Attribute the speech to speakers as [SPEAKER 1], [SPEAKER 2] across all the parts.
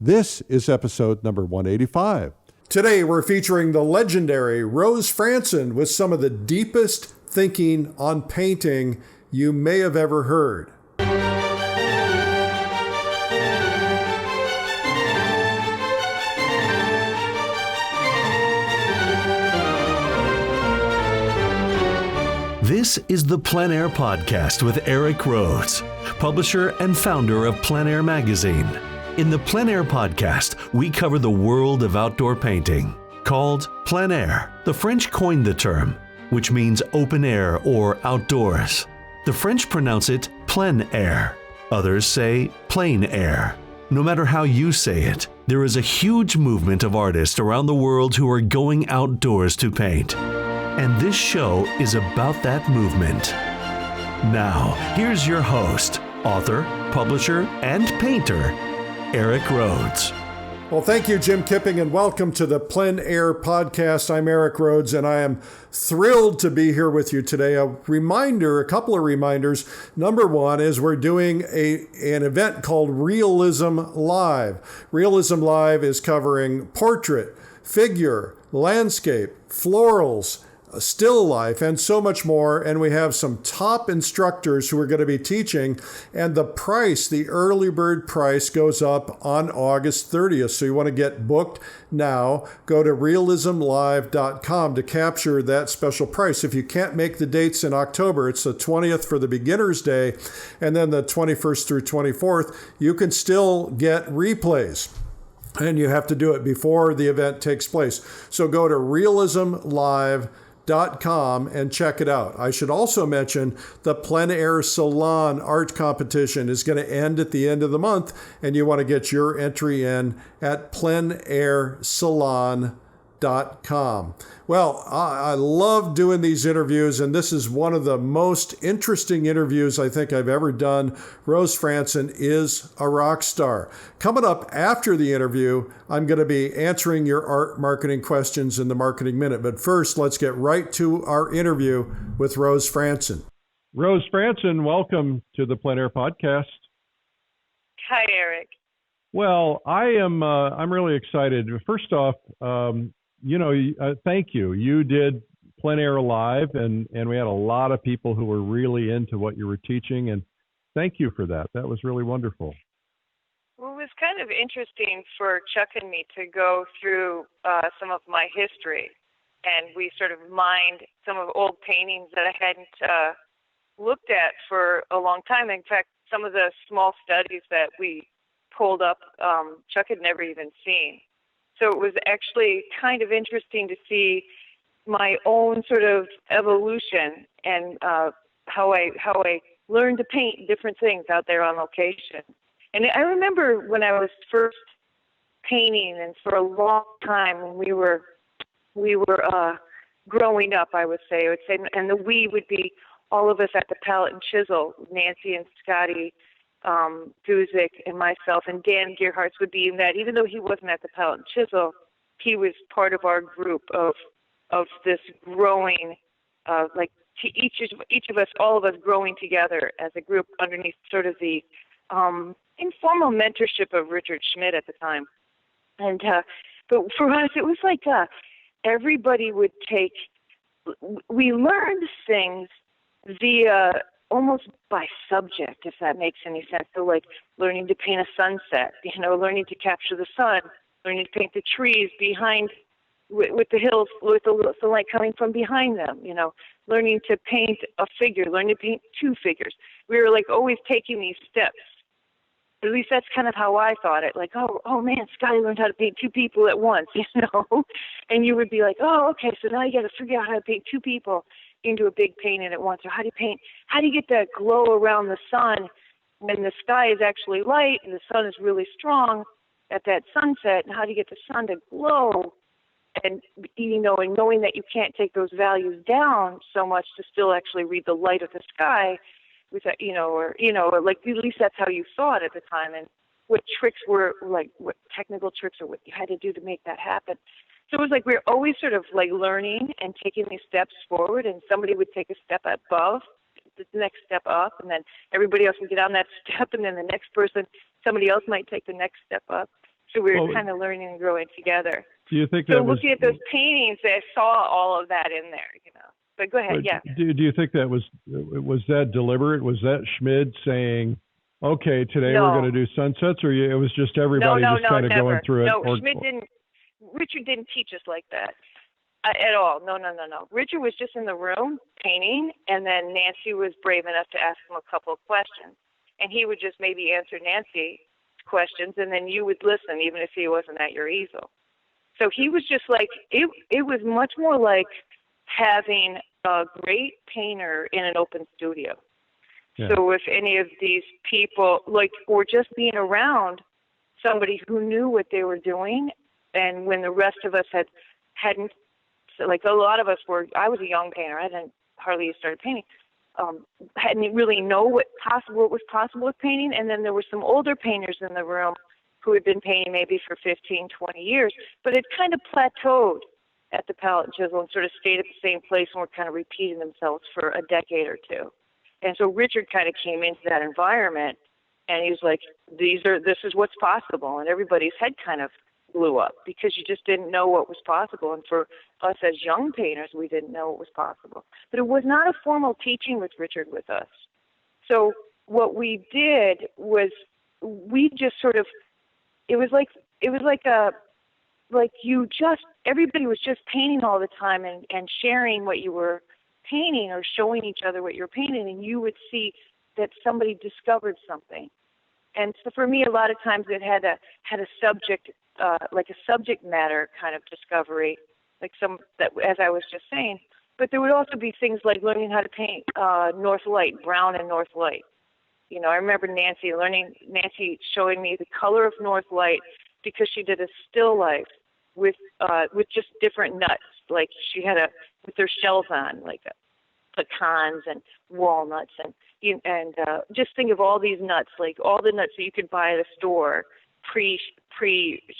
[SPEAKER 1] This is episode number 185. Today we're featuring the legendary Rose Frantzen with some of the deepest thinking on painting you may have ever heard.
[SPEAKER 2] This is the PleinAir Podcast with Eric Rhoads, publisher and founder of PleinAir Magazine. In the PleinAir Podcast, we cover the world of outdoor painting. Called PleinAir, the French coined the term, which means open air or outdoors. The French pronounce it plein air. Others say plain air. No matter how you say it, there is a huge movement of artists around the world who are going outdoors to paint. And this show is about that movement. Now, here's your host, author, publisher, and painter, Eric Rhoads.
[SPEAKER 1] Well, thank you, Jim Kipping, and welcome to the PleinAir Podcast. I'm Eric Rhoads, and I am thrilled to be here with you today. A couple of reminders. Number one is we're doing an event called Realism Live. Realism Live is covering portrait, figure, landscape, florals, still life, and so much more. And we have some top instructors who are going to be teaching. And the early bird price goes up on August 30th. So you want to get booked now. Go to realismlive.com to capture that special price. If you can't make the dates in October, it's the 20th for the Beginner's Day, and then the 21st through 24th, you can still get replays. And you have to do it before the event takes place. So go to realismlive.com and check it out. I should also mention the PleinAir Salon art competition is going to end at the end of the month, and you want to get your entry in at PleinAirSalon.com. Well, I love doing these interviews, and this is one of the most interesting interviews I think I've ever done. Rose Frantzen is a rock star. Coming up after the interview, I'm going to be answering your art marketing questions in the Marketing Minute. But first, let's get right to our interview with Rose Frantzen. Rose Frantzen, welcome to the PleinAir Podcast.
[SPEAKER 3] Hi, Eric.
[SPEAKER 1] Well, I'm really excited. First off, thank you. You did PleinAir Live, and we had a lot of people who were really into what you were teaching, and thank you for that. That was really wonderful.
[SPEAKER 3] Well, it was kind of interesting for Chuck and me to go through some of my history, and we sort of mined some of old paintings that I hadn't looked at for a long time. In fact, some of the small studies that we pulled up, Chuck had never even seen. So it was actually kind of interesting to see my own sort of evolution and how I learned to paint different things out there on location. And I remember when I was first painting, and for a long time when we were growing up, I would say, and the we would be all of us at the palette and chisel, Nancy and Scotty Guzik and myself, and Dan Gearhartz would be in that. Even though he wasn't at the palette and chisel, he was part of our group of this growing, each of us, all of us growing together as a group underneath sort of the informal mentorship of Richard Schmidt at the time. And but for us, it was like everybody would we learned things via almost by subject, if that makes any sense. So like learning to paint a sunset, learning to capture the sun, learning to paint the trees behind with the hills, with the light coming from behind them, learning to paint a figure, learning to paint two figures. We were like always taking these steps. At least that's kind of how I thought it. Like, oh man, Scotty learned how to paint two people at once, And you would be like, oh, okay, so now you got to figure out how to paint two people into a big painting at once. Or how do you get that glow around the sun when the sky is actually light and the sun is really strong at that sunset? And how do you get the sun to glow? And and knowing that you can't take those values down so much to still actually read the light of the sky, with that, like at least that's how you thought at the time. And what tricks were like, what technical tricks or what you had to do to make that happen. So it was like we were always sort of like learning and taking these steps forward, and somebody would take a step above, the next step up, and then everybody else would get on that step, and then the next person, somebody else might take the next step up. So we were kind of learning and growing together.
[SPEAKER 4] Do you think
[SPEAKER 3] so looking at those paintings, I saw all of that in there, But go ahead, yeah.
[SPEAKER 4] Do you think that was that deliberate? Was that Schmid saying, okay, today we're going to do sunsets, or it was just everybody kind of going through it?
[SPEAKER 3] No, Schmid didn't. Richard didn't teach us like that at all. No. Richard was just in the room painting, and then Nancy was brave enough to ask him a couple of questions. And he would just maybe answer Nancy's questions, and then you would listen, even if he wasn't at your easel. So he was just like, it was much more like having a great painter in an open studio. Yeah. So if any of these people, or just being around somebody who knew what they were doing, and when the rest of us hadn't, a lot of us were, I was a young painter, I hadn't hardly started painting, hadn't really know what was possible with painting, and then there were some older painters in the room who had been painting maybe for 15, 20 years, but it kind of plateaued at the palette and chisel and sort of stayed at the same place and were kind of repeating themselves for a decade or two. And so Richard kind of came into that environment, and he was like, this is what's possible, and everybody's head kind of blew up because you just didn't know what was possible. And for us as young painters, we didn't know what was possible. But it was not a formal teaching with Richard with us. So what we did was we just sort of, everybody was just painting all the time and sharing what you were painting or showing each other what you're painting, and you would see that somebody discovered something. And so for me, a lot of times it had a subject, like a subject matter kind of discovery, as I was just saying. But there would also be things like learning how to paint North Light, brown and North Light. I remember Nancy showing me the color of North Light because she did a still life with just different nuts. Like she had with their shells on, like pecans and walnuts and just think of all these nuts, like all the nuts that you could buy at a store pre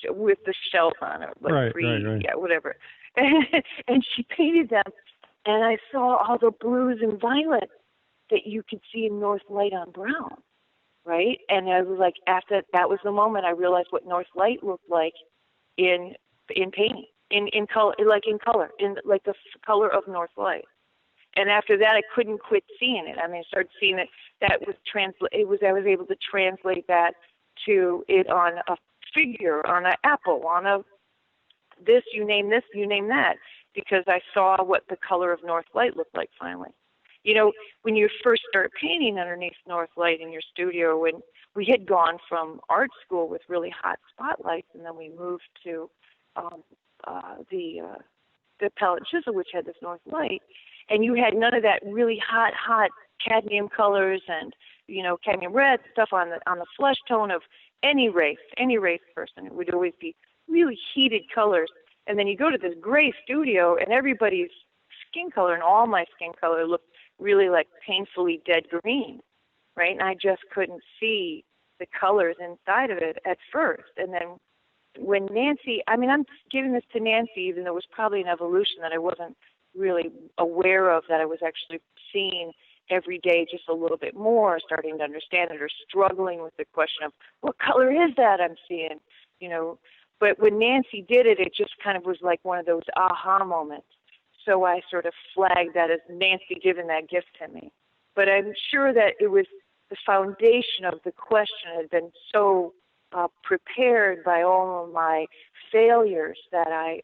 [SPEAKER 3] with the shells on it,
[SPEAKER 4] right.
[SPEAKER 3] Yeah, whatever. And she painted them, and I saw all the blues and violets that you could see in North Light on brown, right? And I was like, after that was the moment I realized what North Light looked like in painting, in color, in the color of North Light. And after that, I couldn't quit seeing it. I mean, I started seeing it. I was able to translate that to it on a figure, on an apple, on this, you name that, because I saw what the color of North Light looked like finally. When you first start painting underneath North Light in your studio, when we had gone from art school with really hot spotlights, and then we moved to the palette chisel, which had this North Light, and you had none of that really hot cadmium colors and cadmium red stuff on the flesh tone of any race person. It would always be really heated colors. And then you go to this gray studio, and everybody's skin color, and all my skin color looked really like painfully dead green, right? And I just couldn't see the colors inside of it at first. And then when Nancy, I'm giving this to Nancy, even though it was probably an evolution that I wasn't really aware of, that I was actually seeing every day just a little bit more, starting to understand it, or struggling with the question of what color is that I'm seeing, But when Nancy did it, it just kind of was like one of those aha moments. So I sort of flagged that as Nancy giving that gift to me. But I'm sure that it was the foundation of the question had been so prepared by all of my failures that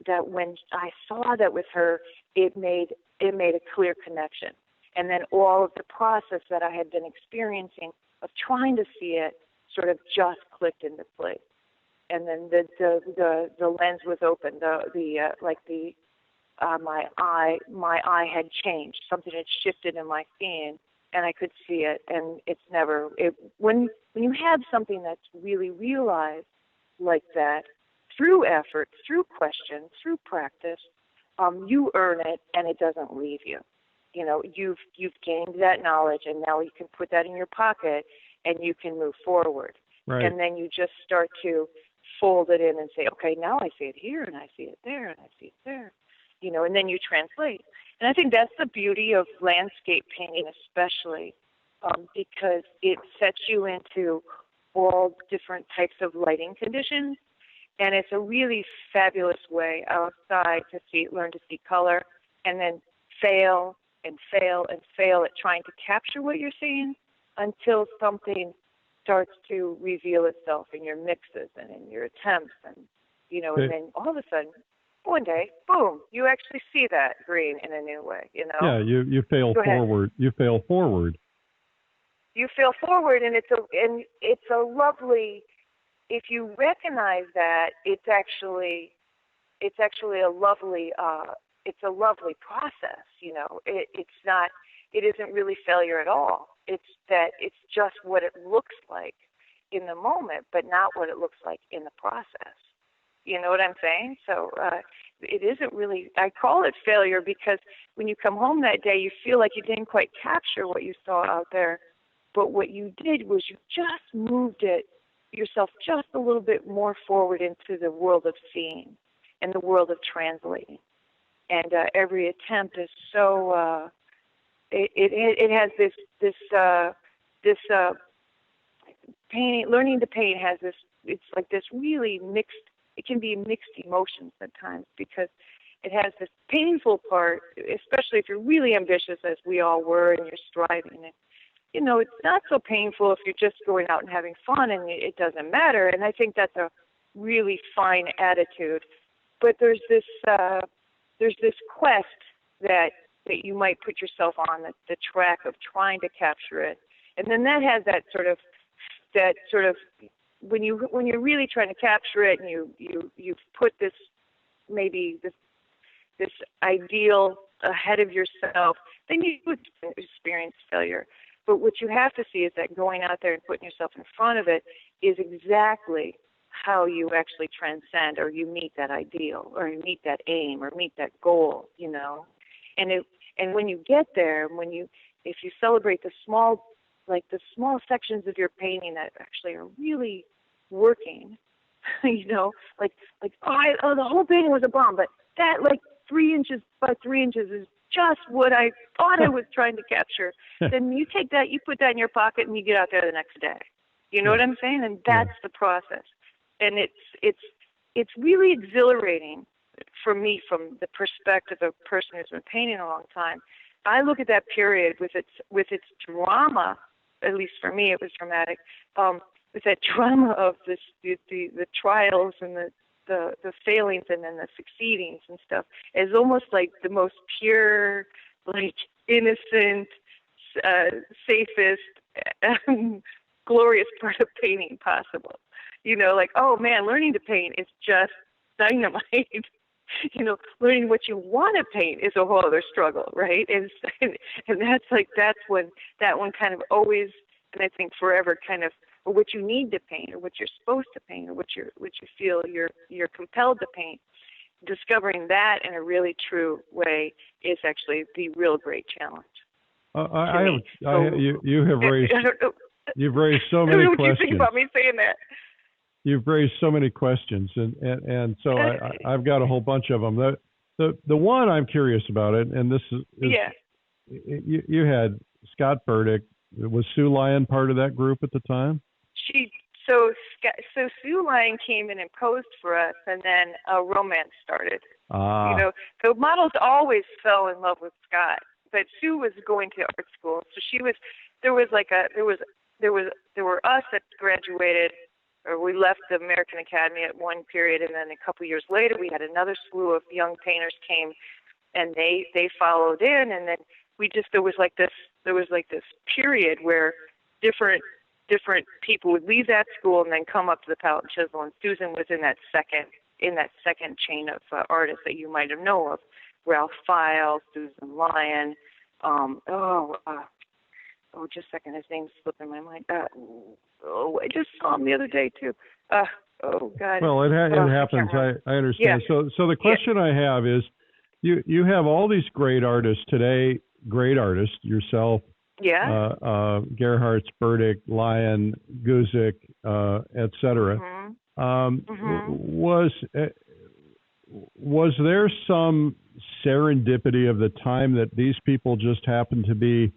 [SPEAKER 3] that when I saw that with her, it made a clear connection. And then all of the process that I had been experiencing of trying to see it sort of just clicked into place. And then the lens was open. My eye had changed. Something had shifted in my seeing, and I could see it. And when you have something that's really realized like that, through effort, through question, through practice, you earn it, and it doesn't leave you. You've gained that knowledge, and now you can put that in your pocket, and you can move forward.
[SPEAKER 4] Right.
[SPEAKER 3] And then you just start to fold it in and say, okay, now I see it here, and I see it there, and I see it there. And then you translate. And I think that's the beauty of landscape painting, especially because it sets you into all different types of lighting conditions. And it's a really fabulous way outside to learn to see color, and then fail and fail and fail at trying to capture what you're seeing until something starts to reveal itself in your mixes and in your attempts. And, and then all of a sudden, one day, boom, you actually see that green in a new way,
[SPEAKER 4] Yeah, you fail forward. You fail forward.
[SPEAKER 3] You fail forward, and it's a lovely. If you recognize that, it's actually a lovely. It's a lovely process. It isn't really failure at all. It's just what it looks like in the moment, but not what it looks like in the process. You know what I'm saying? So it isn't really, I call it failure because when you come home that day, you feel like you didn't quite capture what you saw out there. But what you did was you just moved yourself just a little bit more forward into the world of seeing and the world of translating. And every attempt is so, it has this painting, learning to paint has this, it's like this really mixed, it can be mixed emotions at times because it has this painful part, especially if you're really ambitious as we all were and you're striving. And, it's not so painful if you're just going out and having fun and it doesn't matter. And I think that's a really fine attitude. But there's this quest that you might put yourself on, the track of trying to capture it. And then that has that sort of when you're really trying to capture it and you've put this ideal ahead of yourself, then you would experience failure. But what you have to see is that going out there and putting yourself in front of it is exactly how you actually transcend, or you meet that ideal, or you meet that aim, or meet that goal, And when you get there, if you celebrate the small sections of your painting that actually are really working, the whole painting was a bomb, but that 3 inches by 3 inches is just what I thought I was trying to capture. Then you take that, you put that in your pocket, and you get out there the next day. You know what I'm saying? And that's the process. And it's really exhilarating for me from the perspective of a person who's been painting a long time. I look at that period with its drama. At least for me, it was dramatic. With that drama of the trials and the failings and then the succeedings and stuff, as almost like the most pure, innocent, safest, glorious part of painting possible. Oh man, learning to paint is just dynamite. Learning what you want to paint is a whole other struggle, right? And that's when that one kind of always, and I think forever, kind of, or what you need to paint, or what you're supposed to paint, or what you feel you're compelled to paint. Discovering that in a really true way is actually the real great challenge.
[SPEAKER 4] You've raised so many questions.
[SPEAKER 3] What do you think about me saying that?
[SPEAKER 4] You've raised so many questions, and so I've got a whole bunch of them. The one I'm curious about it, and this is you had Scott Burdick. Was Sue Lyon part of that group at the time?
[SPEAKER 3] So Sue Lyon came in and posed for us, and then a romance started. The models always fell in love with Scott, but Sue was going to art school, so there were us that graduated. Or we left the American Academy at one period, and then a couple years later, we had another slew of young painters came, and they followed in, and then there was like this period where different people would leave that school and then come up to the palette and chisel, and Susan was in that second chain of artists that you might have known of, Ralph Files, Susan Lyon, just a second, his name's slipping my mind. I just saw him the other day too. God.
[SPEAKER 4] Well, it happens. I understand. Yeah. So the question I have is, you have all these great artists today, great artists, yourself, Gerhardt, Burdick, Lyon, Guzik, et cetera. Was there some serendipity of the time that these people just happened to be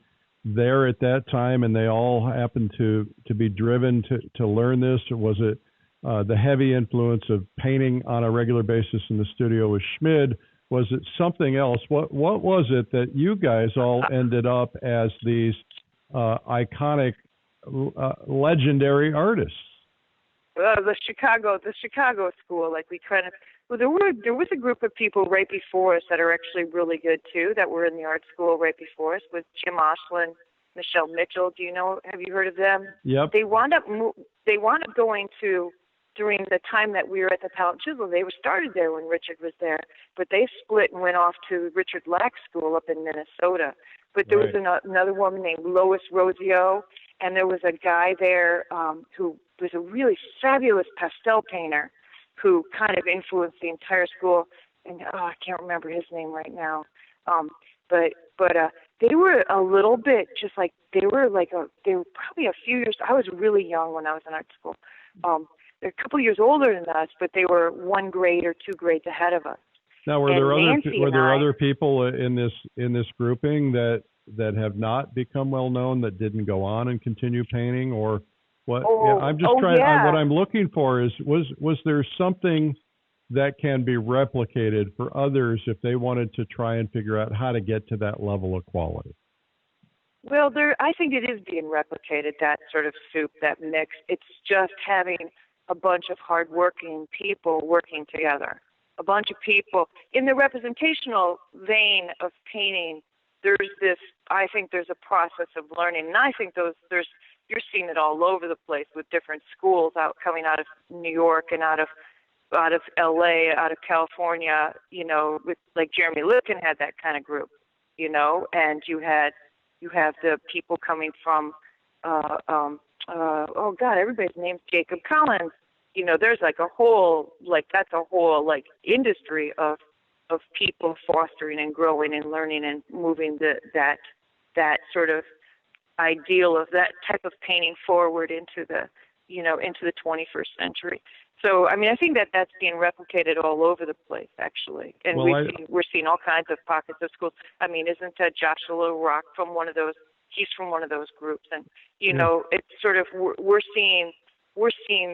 [SPEAKER 4] there at that time, and they all happened to be driven to learn this? Or was it the heavy influence of painting on a regular basis in the studio with Schmid? Was it something else? What was it that you guys all ended up as these iconic, legendary artists?
[SPEAKER 3] The Chicago school, like we kind of. Well, there was a group of people right before us that are actually really good too, that were in the art school right before us, with Jim Oshlin, Michelle Mitchell. Have you heard of them?
[SPEAKER 4] Yep.
[SPEAKER 3] They wound up going to, during the time that we were at the Palette Chisel. They were started there when Richard was there, but they split and went off to Richard Lack's school up in Minnesota. But there was another woman named Lois Rosio, and there was a guy there who was a really fabulous pastel painter who kind of influenced the entire school. And I can't remember his name right now. But they were a little bit just like, they were probably a few years. I was really young when I was in art school. They're a couple years older than us, but they were 1 grade or 2 grades ahead of us.
[SPEAKER 4] Now, were there other people in this grouping that have not become well known, that didn't go on and continue painting, or what? I'm just trying.
[SPEAKER 3] Yeah.
[SPEAKER 4] What I'm looking for is was there something that can be replicated for others if they wanted to try and figure out how to get to that level of quality?
[SPEAKER 3] Well, I think it is being replicated, that sort of soup, that mix. It's just having a bunch of hardworking people working together. A bunch of people in the representational vein of painting. I think there's a process of learning, and I think you're seeing it all over the place with different schools coming out of New York and out of LA, out of California, with like Jeremy Lipkin had that kind of group, and you have the people coming from everybody's name's Jacob Collins. There's that's a whole industry of people fostering and growing and learning and moving that sort of ideal of that type of painting forward into the 21st century. So, I think that's being replicated all over the place, actually. And we're seeing all kinds of pockets of schools. Isn't Joshua Rock from one of those? He's from one of those groups. And, it's sort of, we're seeing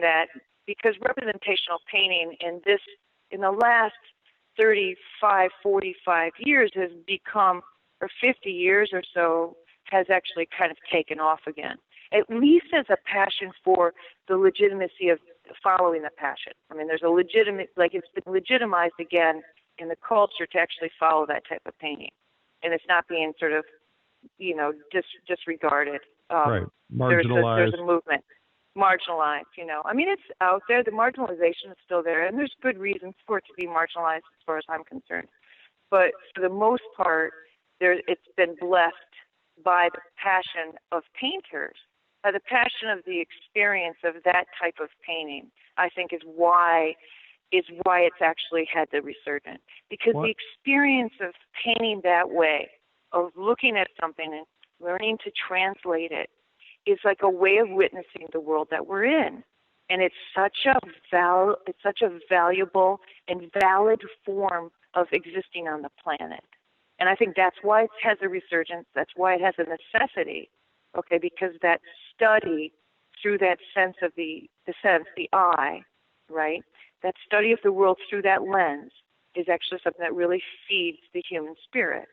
[SPEAKER 3] that, because representational painting in the last 35, 45 years has become, or 50 years or so, has actually kind of taken off again, at least as a passion for the legitimacy of following the passion. There's a legitimate, it's been legitimized again in the culture to actually follow that type of painting. And it's not being sort of, disregarded.
[SPEAKER 4] Right. Marginalized.
[SPEAKER 3] There's a movement. Marginalized, it's out there. The marginalization is still there, and there's good reasons for it to be marginalized as far as I'm concerned. But for the most part, it's been blessed by the passion of painters, by the passion of the experience of that type of painting. I think is why it's actually had the resurgence. Because the experience of painting that way, of looking at something and learning to translate it, is like a way of witnessing the world that we're in. And it's such a valuable and valid form of existing on the planet. And I think that's why it has a resurgence. That's why it has a necessity, because that study through that sense of the eye, right? That study of the world through that lens is actually something that really feeds the human spirit.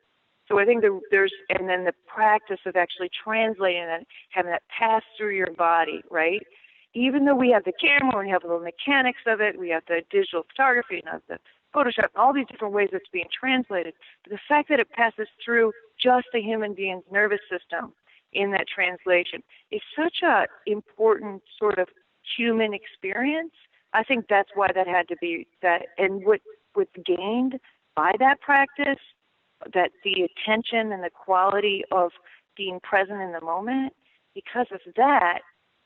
[SPEAKER 3] So I think and then the practice of actually translating that, having that pass through your body, right? Even though we have the camera, we have the mechanics of it, we have the digital photography, and the Photoshop, and all these different ways it's being translated. But the fact that it passes through just a human being's nervous system in that translation is such a important sort of human experience. I think that's why that had to be that, and what's gained by that practice, that the attention and the quality of being present in the moment, because of that,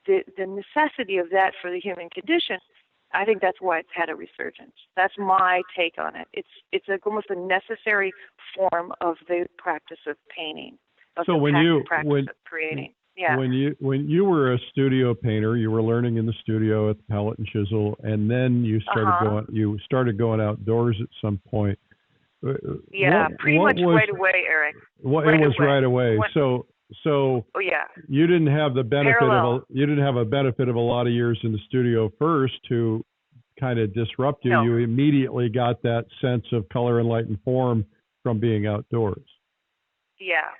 [SPEAKER 3] the necessity of that for the human condition, I think that's why it's had a resurgence. That's my take on it. It's almost a necessary form of the practice of painting, of
[SPEAKER 4] so
[SPEAKER 3] the
[SPEAKER 4] when
[SPEAKER 3] practice of creating. Yeah.
[SPEAKER 4] When you were a studio painter, you were learning in the studio at the Palette and Chisel, and then you started going outdoors at some point.
[SPEAKER 3] Yeah, pretty much right away, Eric.
[SPEAKER 4] It was right away. So So you didn't have the benefit of a lot of years in the studio first to kind of disrupt you.
[SPEAKER 3] No.
[SPEAKER 4] You immediately got that sense of color and light and form from being outdoors.
[SPEAKER 3] Yeah.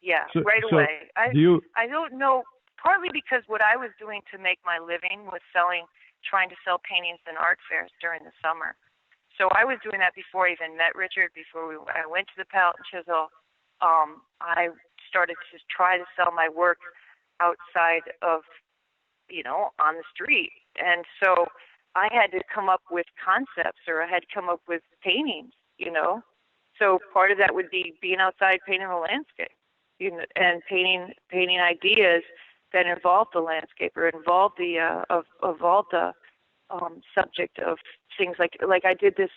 [SPEAKER 3] Yeah. Right away. I don't know. Partly because what I was doing to make my living was trying to sell paintings in art fairs during the summer. So I was doing that before I even met Richard. Before I went to the palette and chisel, I started to try to sell my work outside of, on the street. And so I had to come up with concepts, or I had to come up with paintings, So part of that would be being outside painting the landscape, and painting ideas that involve the landscape or involve the subject of things like I did this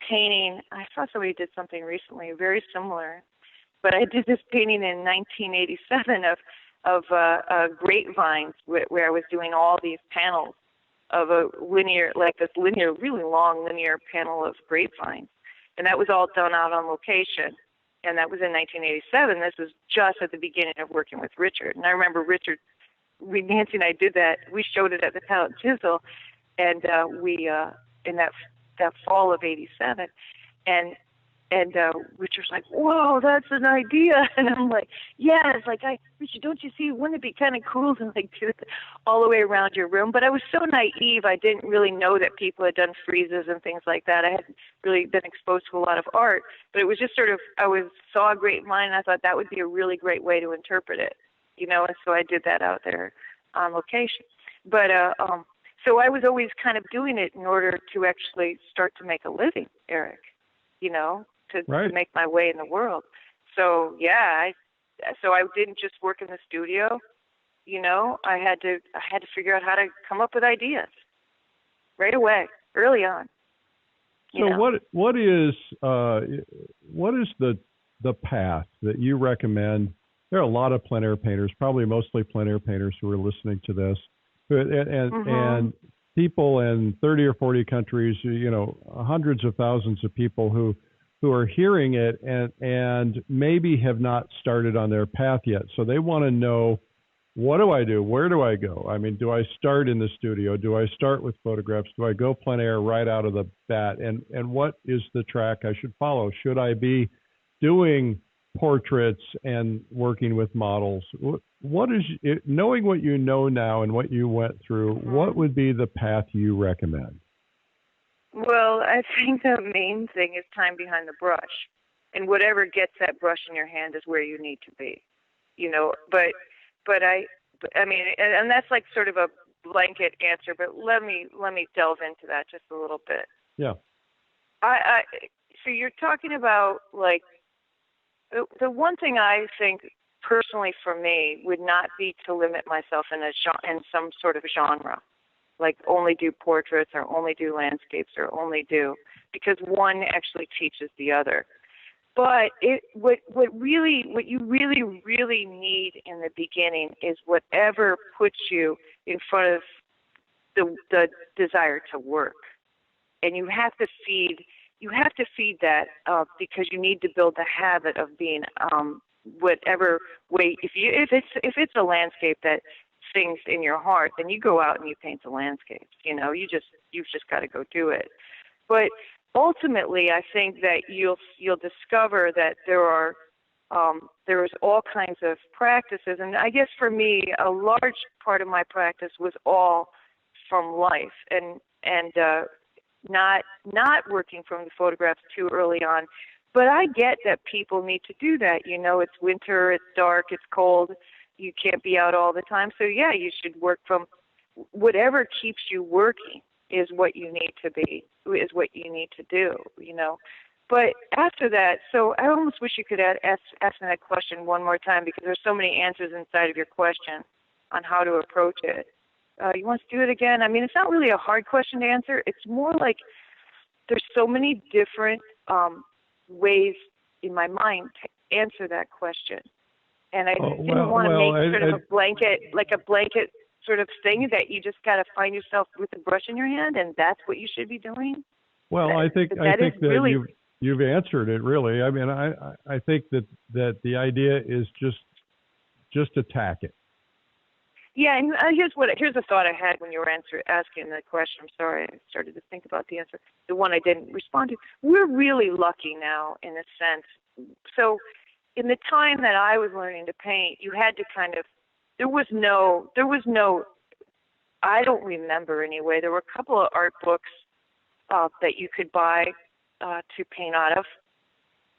[SPEAKER 3] painting. I saw somebody did something recently very similar, but I did this painting in 1987 of grapevines where I was doing all these panels of a linear, really long linear panel of grapevines, and that was all done out on location. And that was in 1987. This was just at the beginning of working with Richard. And I remember Nancy and I did that. We showed it at the Palette and Chisel, and we in that fall of '87. And Richard's like, "Whoa, that's an idea!" And I'm like, "Yeah." It's like, Richard, don't you see? Wouldn't it be kind of cool to do it all the way around your room? But I was so naive. I didn't really know that people had done friezes and things like that. I hadn't really been exposed to a lot of art. But it was just sort of, saw a grapevine, and I thought that would be a really great way to interpret it, And so I did that out there on location. But so I was always kind of doing it in order to actually start to make a living, Eric. To make my way in the world. So so I didn't just work in the studio. I had to figure out how to come up with ideas right away, early on.
[SPEAKER 4] So what is the path that you recommend? There are a lot of plein air painters, probably mostly plein air painters who are listening to this, and people in 30 or 40 countries, hundreds of thousands of people who are hearing it and maybe have not started on their path yet. So they want to know, what do I do? Where do I go? I mean, do I start in the studio? Do I start with photographs? Do I go plein air right out of the bat? And what is the track I should follow? Should I be doing portraits and working with models? What is it, knowing what you know now and what you went through, what would be the path you recommend?
[SPEAKER 3] Well, I think the main thing is time behind the brush, and whatever gets that brush in your hand is where you need to be, But I mean, and that's like sort of a blanket answer. But let me delve into that just a little bit.
[SPEAKER 4] Yeah.
[SPEAKER 3] So you're talking about like the one thing I think personally for me would not be to limit myself in some sort of genre. Like only do portraits or only do landscapes or because one actually teaches the other. But what you really need in the beginning is whatever puts you in front of the desire to work, and you have to feed that because you need to build the habit of being whatever way. If it's a landscape that things in your heart, then you go out and you paint the landscapes. You've just got to go do it. But ultimately, I think that you'll discover that there's all kinds of practices, and I guess for me, a large part of my practice was all from life, and not working from the photographs too early on. But I get that people need to do that. It's winter, it's dark, it's cold. You can't be out all the time. So, yeah, you should work from whatever keeps you working is what you need to do, But after that, so I almost wish you could ask me that question one more time because there's so many answers inside of your question on how to approach it. You want to do it again? I mean, it's not really a hard question to answer. It's more like there's so many different ways in my mind to answer that question. And I didn't want to make sort of a blanket sort of thing that you just got to find yourself with a brush in your hand, and that's what you should be doing.
[SPEAKER 4] Well, I think that you've answered it really. I mean, I think that the idea is just attack it.
[SPEAKER 3] Yeah, and here's a thought I had when you were asking the question. I'm sorry, I started to think about the answer. The one I didn't respond to. We're really lucky now in a sense. So, in the time that I was learning to paint, you had to there was no. I don't remember anyway. There were a couple of art books that you could buy to paint out of.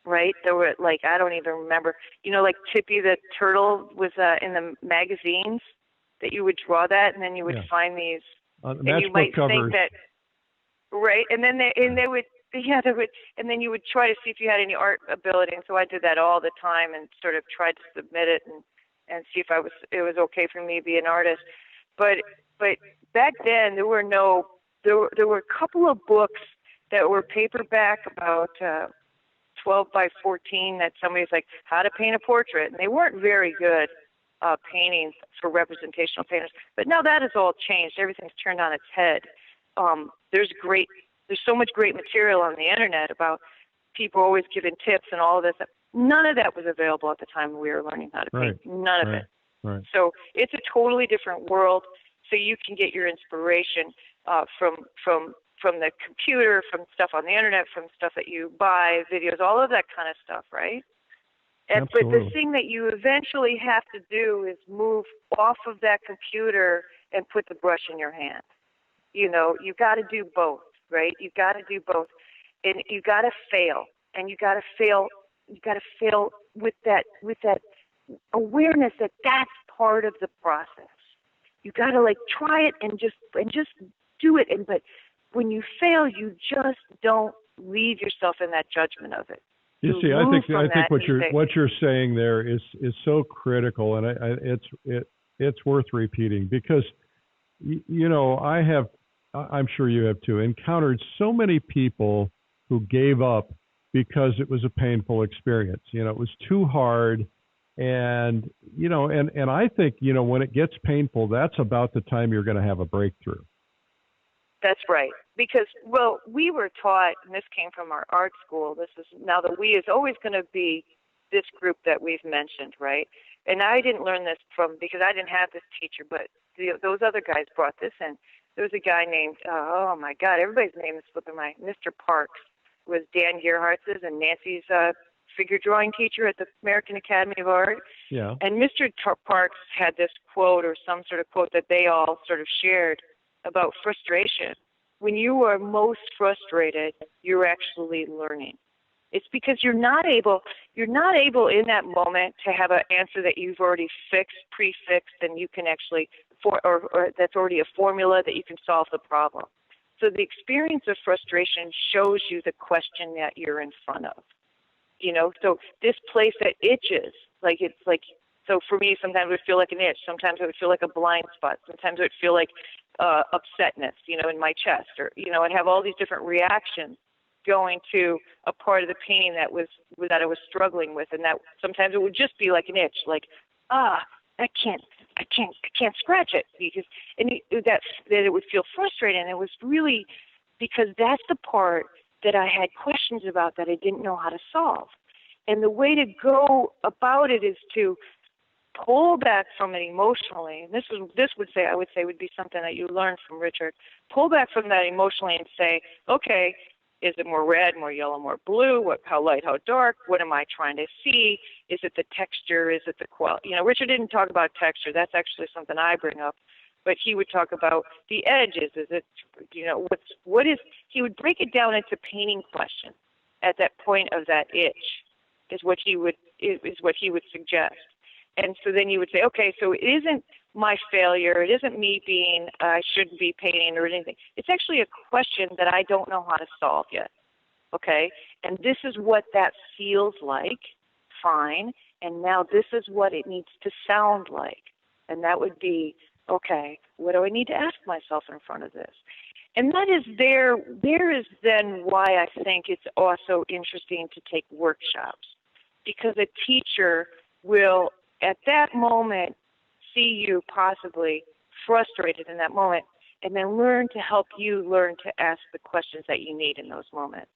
[SPEAKER 3] Right? There were I don't even remember. Like Tippy the Turtle was in the magazines. That you would draw that, and then you would find these, and you might think that, right? And then they would, and then you would try to see if you had any art ability. And so I did that all the time, and sort of tried to submit it and see if it was okay for me to be an artist. But back then there were a couple of books that were paperback about 12 by 14 that somebody's like how to paint a portrait, and they weren't very good. Paintings for representational painters, but now that has all changed. Everything's turned on its head. There's so much great material on the internet about people always giving tips and all of this. None of that was available at the time we were learning how to paint. None of it.
[SPEAKER 4] Right.
[SPEAKER 3] So it's a totally different world. So you can get your inspiration from the computer, from stuff on the internet, from stuff that you buy, videos, all of that kind of stuff, right? But the thing that you eventually have to do is move off of that computer and put the brush in your hand. You got to do both, right? You got to do both, and you got to fail, and you got to fail with that awareness that that's part of the process. You got to try it and just do it, but when you fail, you just don't leave yourself in that judgment of it.
[SPEAKER 4] You see, I think what you're saying there is so critical, and it's worth repeating because I'm sure you have too, encountered so many people who gave up because it was a painful experience. It was too hard, and I think when it gets painful, that's about the time you're going to have a breakthrough.
[SPEAKER 3] That's right. Because, we were taught, and this came from our art school, now the we is always going to be this group that we've mentioned, right? And I didn't learn this because I didn't have this teacher, but those other guys brought this in. There was a guy named, oh my God, everybody's name is slipping my, Mr. Parks was Dan Gerhardt's and Nancy's figure drawing teacher at the American Academy of Art.
[SPEAKER 4] Yeah.
[SPEAKER 3] And Mr. Parks had this quote or some sort of quote that they all sort of shared about frustration. When you are most frustrated, you're actually learning. It's because you're not able in that moment to have an answer that you've already prefixed, and you can actually, or that's already a formula that you can solve the problem. So the experience of frustration shows you the question that you're in front of. So this place that itches, so for me, sometimes it would feel like an itch. Sometimes it would feel like a blind spot. Sometimes it would feel like upsetness, in my chest, or I'd have all these different reactions going to a part of the painting that I was struggling with, and that sometimes it would just be like an itch, I can't scratch it that it would feel frustrating. And it was really because that's the part that I had questions about that I didn't know how to solve. And the way to go about it is to pull back from it emotionally. And I would say would be something that you learn from Richard. Pull back from that emotionally and say, okay, is it more red, more yellow, more blue? How light, how dark? What am I trying to see? Is it the texture? Is it the quality? Richard didn't talk about texture. That's actually something I bring up. But he would talk about the edges. Is it, he would break it down into painting questions at that point of that itch is what he would suggest. And so then you would say, okay, so it isn't my failure. It isn't me being, I shouldn't be painting or anything. It's actually a question that I don't know how to solve yet. Okay? And this is what that feels like. Fine. And now this is what it needs to sound like. And that would be, okay, what do I need to ask myself in front of this? And that is there is then why I think it's also interesting to take workshops, because a teacher will, at that moment, see you possibly frustrated in that moment, and then learn to help you learn to ask the questions that you need in those moments.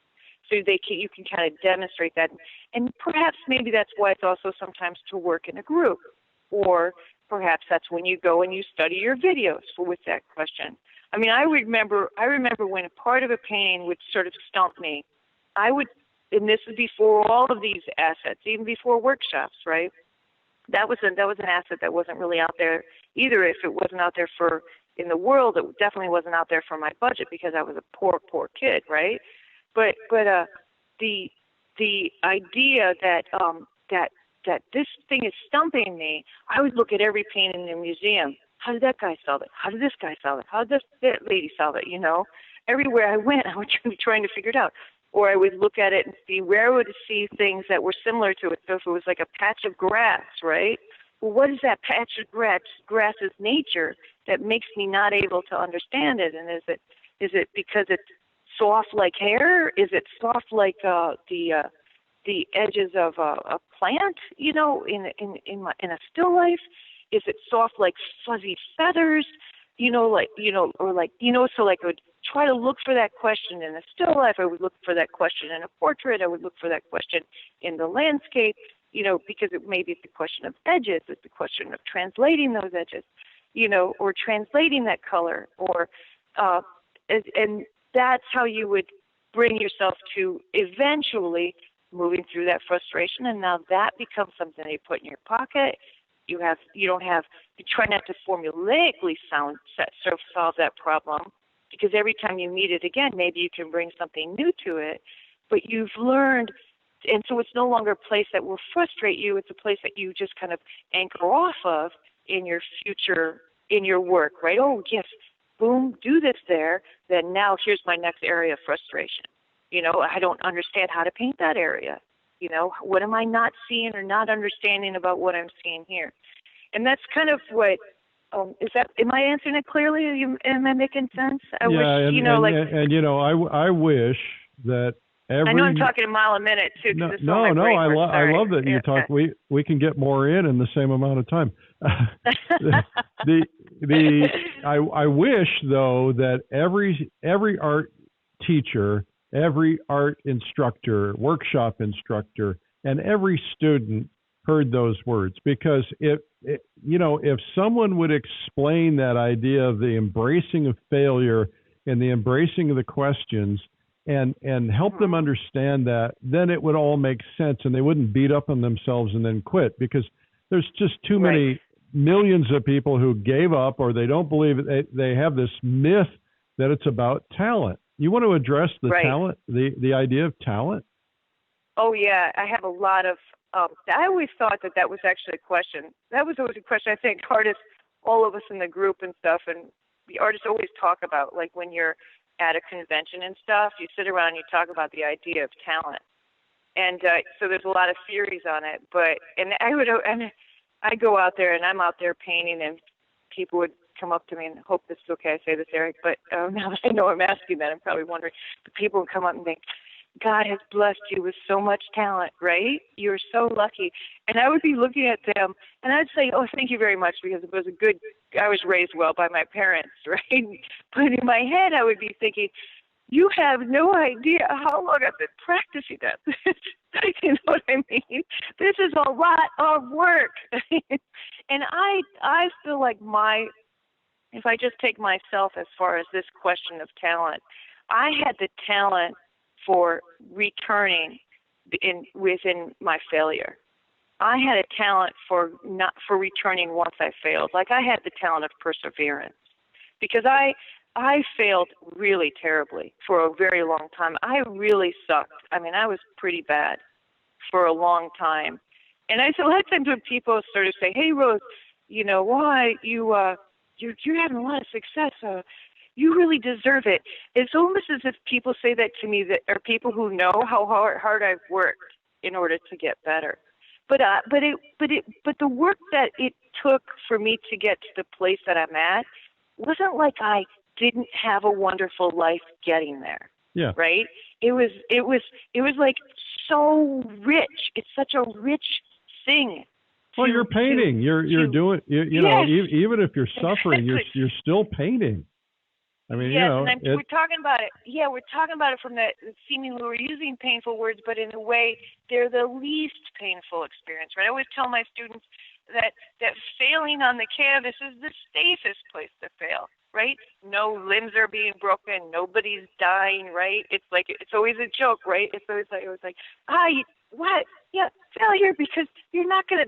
[SPEAKER 3] so you can kind of demonstrate that. And perhaps maybe that's why it's also sometimes to work in a group, or perhaps that's when you go and you study your videos with that question. I mean, I remember when a part of a painting would sort of stump me, and this is before all of these assets, even before workshops, right? That was an asset that wasn't really out there either. If it wasn't out there in the world, it definitely wasn't out there for my budget because I was a poor kid, right? But the idea that this thing is stumping me, I would look at every painting in the museum. How did that guy solve it? How did this guy solve it? How did this lady solve it? Everywhere I went, I would be trying to figure it out. Or I would look at it and see where I would see things that were similar to it. So if it was like a patch of grass, right? Well, what is that patch of grass's nature that makes me not able to understand it? And is it because it's soft like hair? Is it soft like the edges of a plant? In a still life? Is it soft like fuzzy feathers? So like I would try to look for that question in a still life. I would look for that question in a portrait. I would look for that question in the landscape, because it may be the question of edges. It's the question of translating those edges, or translating that color, and that's how you would bring yourself to eventually moving through that frustration. And now that becomes something that you put in your pocket. You try not to formulaically solve that problem, because every time you meet it again, maybe you can bring something new to it, but you've learned, and so it's no longer a place that will frustrate you. It's a place that you just kind of anchor off of in your future, in your work, right? Oh, yes, boom, do this there. Then now here's my next area of frustration. I don't understand how to paint that area. What am I not seeing or not understanding about what I'm seeing here? And that's kind of what, am I answering it clearly? Am I making sense? I wish
[SPEAKER 4] I wish that
[SPEAKER 3] I know I'm talking a mile a minute too.
[SPEAKER 4] I love that you talk. We can get more in the same amount of time. I wish though that every art teacher, every art instructor, workshop instructor, and every student heard those words, because if someone would explain that idea of the embracing of failure and the embracing of the questions and help them understand that, then it would all make sense and they wouldn't beat up on themselves and then quit, because there's just too many millions of people who gave up, or they don't believe it. They have this myth that it's about talent. You want to address the talent, the idea of talent?
[SPEAKER 3] Oh, yeah. I have a lot of, I always thought that was actually a question. That was always a question I think artists, all of us in the group and stuff, and the artists always talk about, like when you're at a convention and stuff, you sit around and you talk about the idea of talent. And so there's a lot of theories on it. I go out there and I'm out there painting, and people would come up to me, and hope this is okay I say this, Eric, but now that I know I'm asking that, I'm probably wondering, but people would come up and think, God has blessed you with so much talent, right? You're so lucky. And I would be looking at them, and I'd say, oh, thank you very much, because I was raised well by my parents, right? But in my head, I would be thinking, you have no idea how long I've been practicing that. You know what I mean? This is a lot of work. And I feel like if I just take myself as far as this question of talent, I had the talent for returning within my failure. I had a talent for returning once I failed. Like I had the talent of perseverance, because I failed really terribly for a very long time. I really sucked. I mean, I was pretty bad for a long time. And I said, a lot of times when people sort of say, hey, Rose, why you're having a lot of success. You really deserve it. It's almost as if people say that to me, that are people who know how hard I've worked in order to get better. But the work that it took for me to get to the place that I'm at wasn't like I didn't have a wonderful life getting there.
[SPEAKER 4] Yeah.
[SPEAKER 3] Right? It was like so rich. It's such a rich thing.
[SPEAKER 4] Well, you're painting. You're doing. Even if you're suffering, you're still painting. I mean,
[SPEAKER 3] yes, we're talking about it. Yeah, we're talking about it from that seemingly we're using painful words, but in a way they're the least painful experience, right? I always tell my students that failing on the canvas is the safest place to fail, right? No limbs are being broken, nobody's dying, right? It's like it's always a joke, right? It's always like what? Yeah, failure because you're not gonna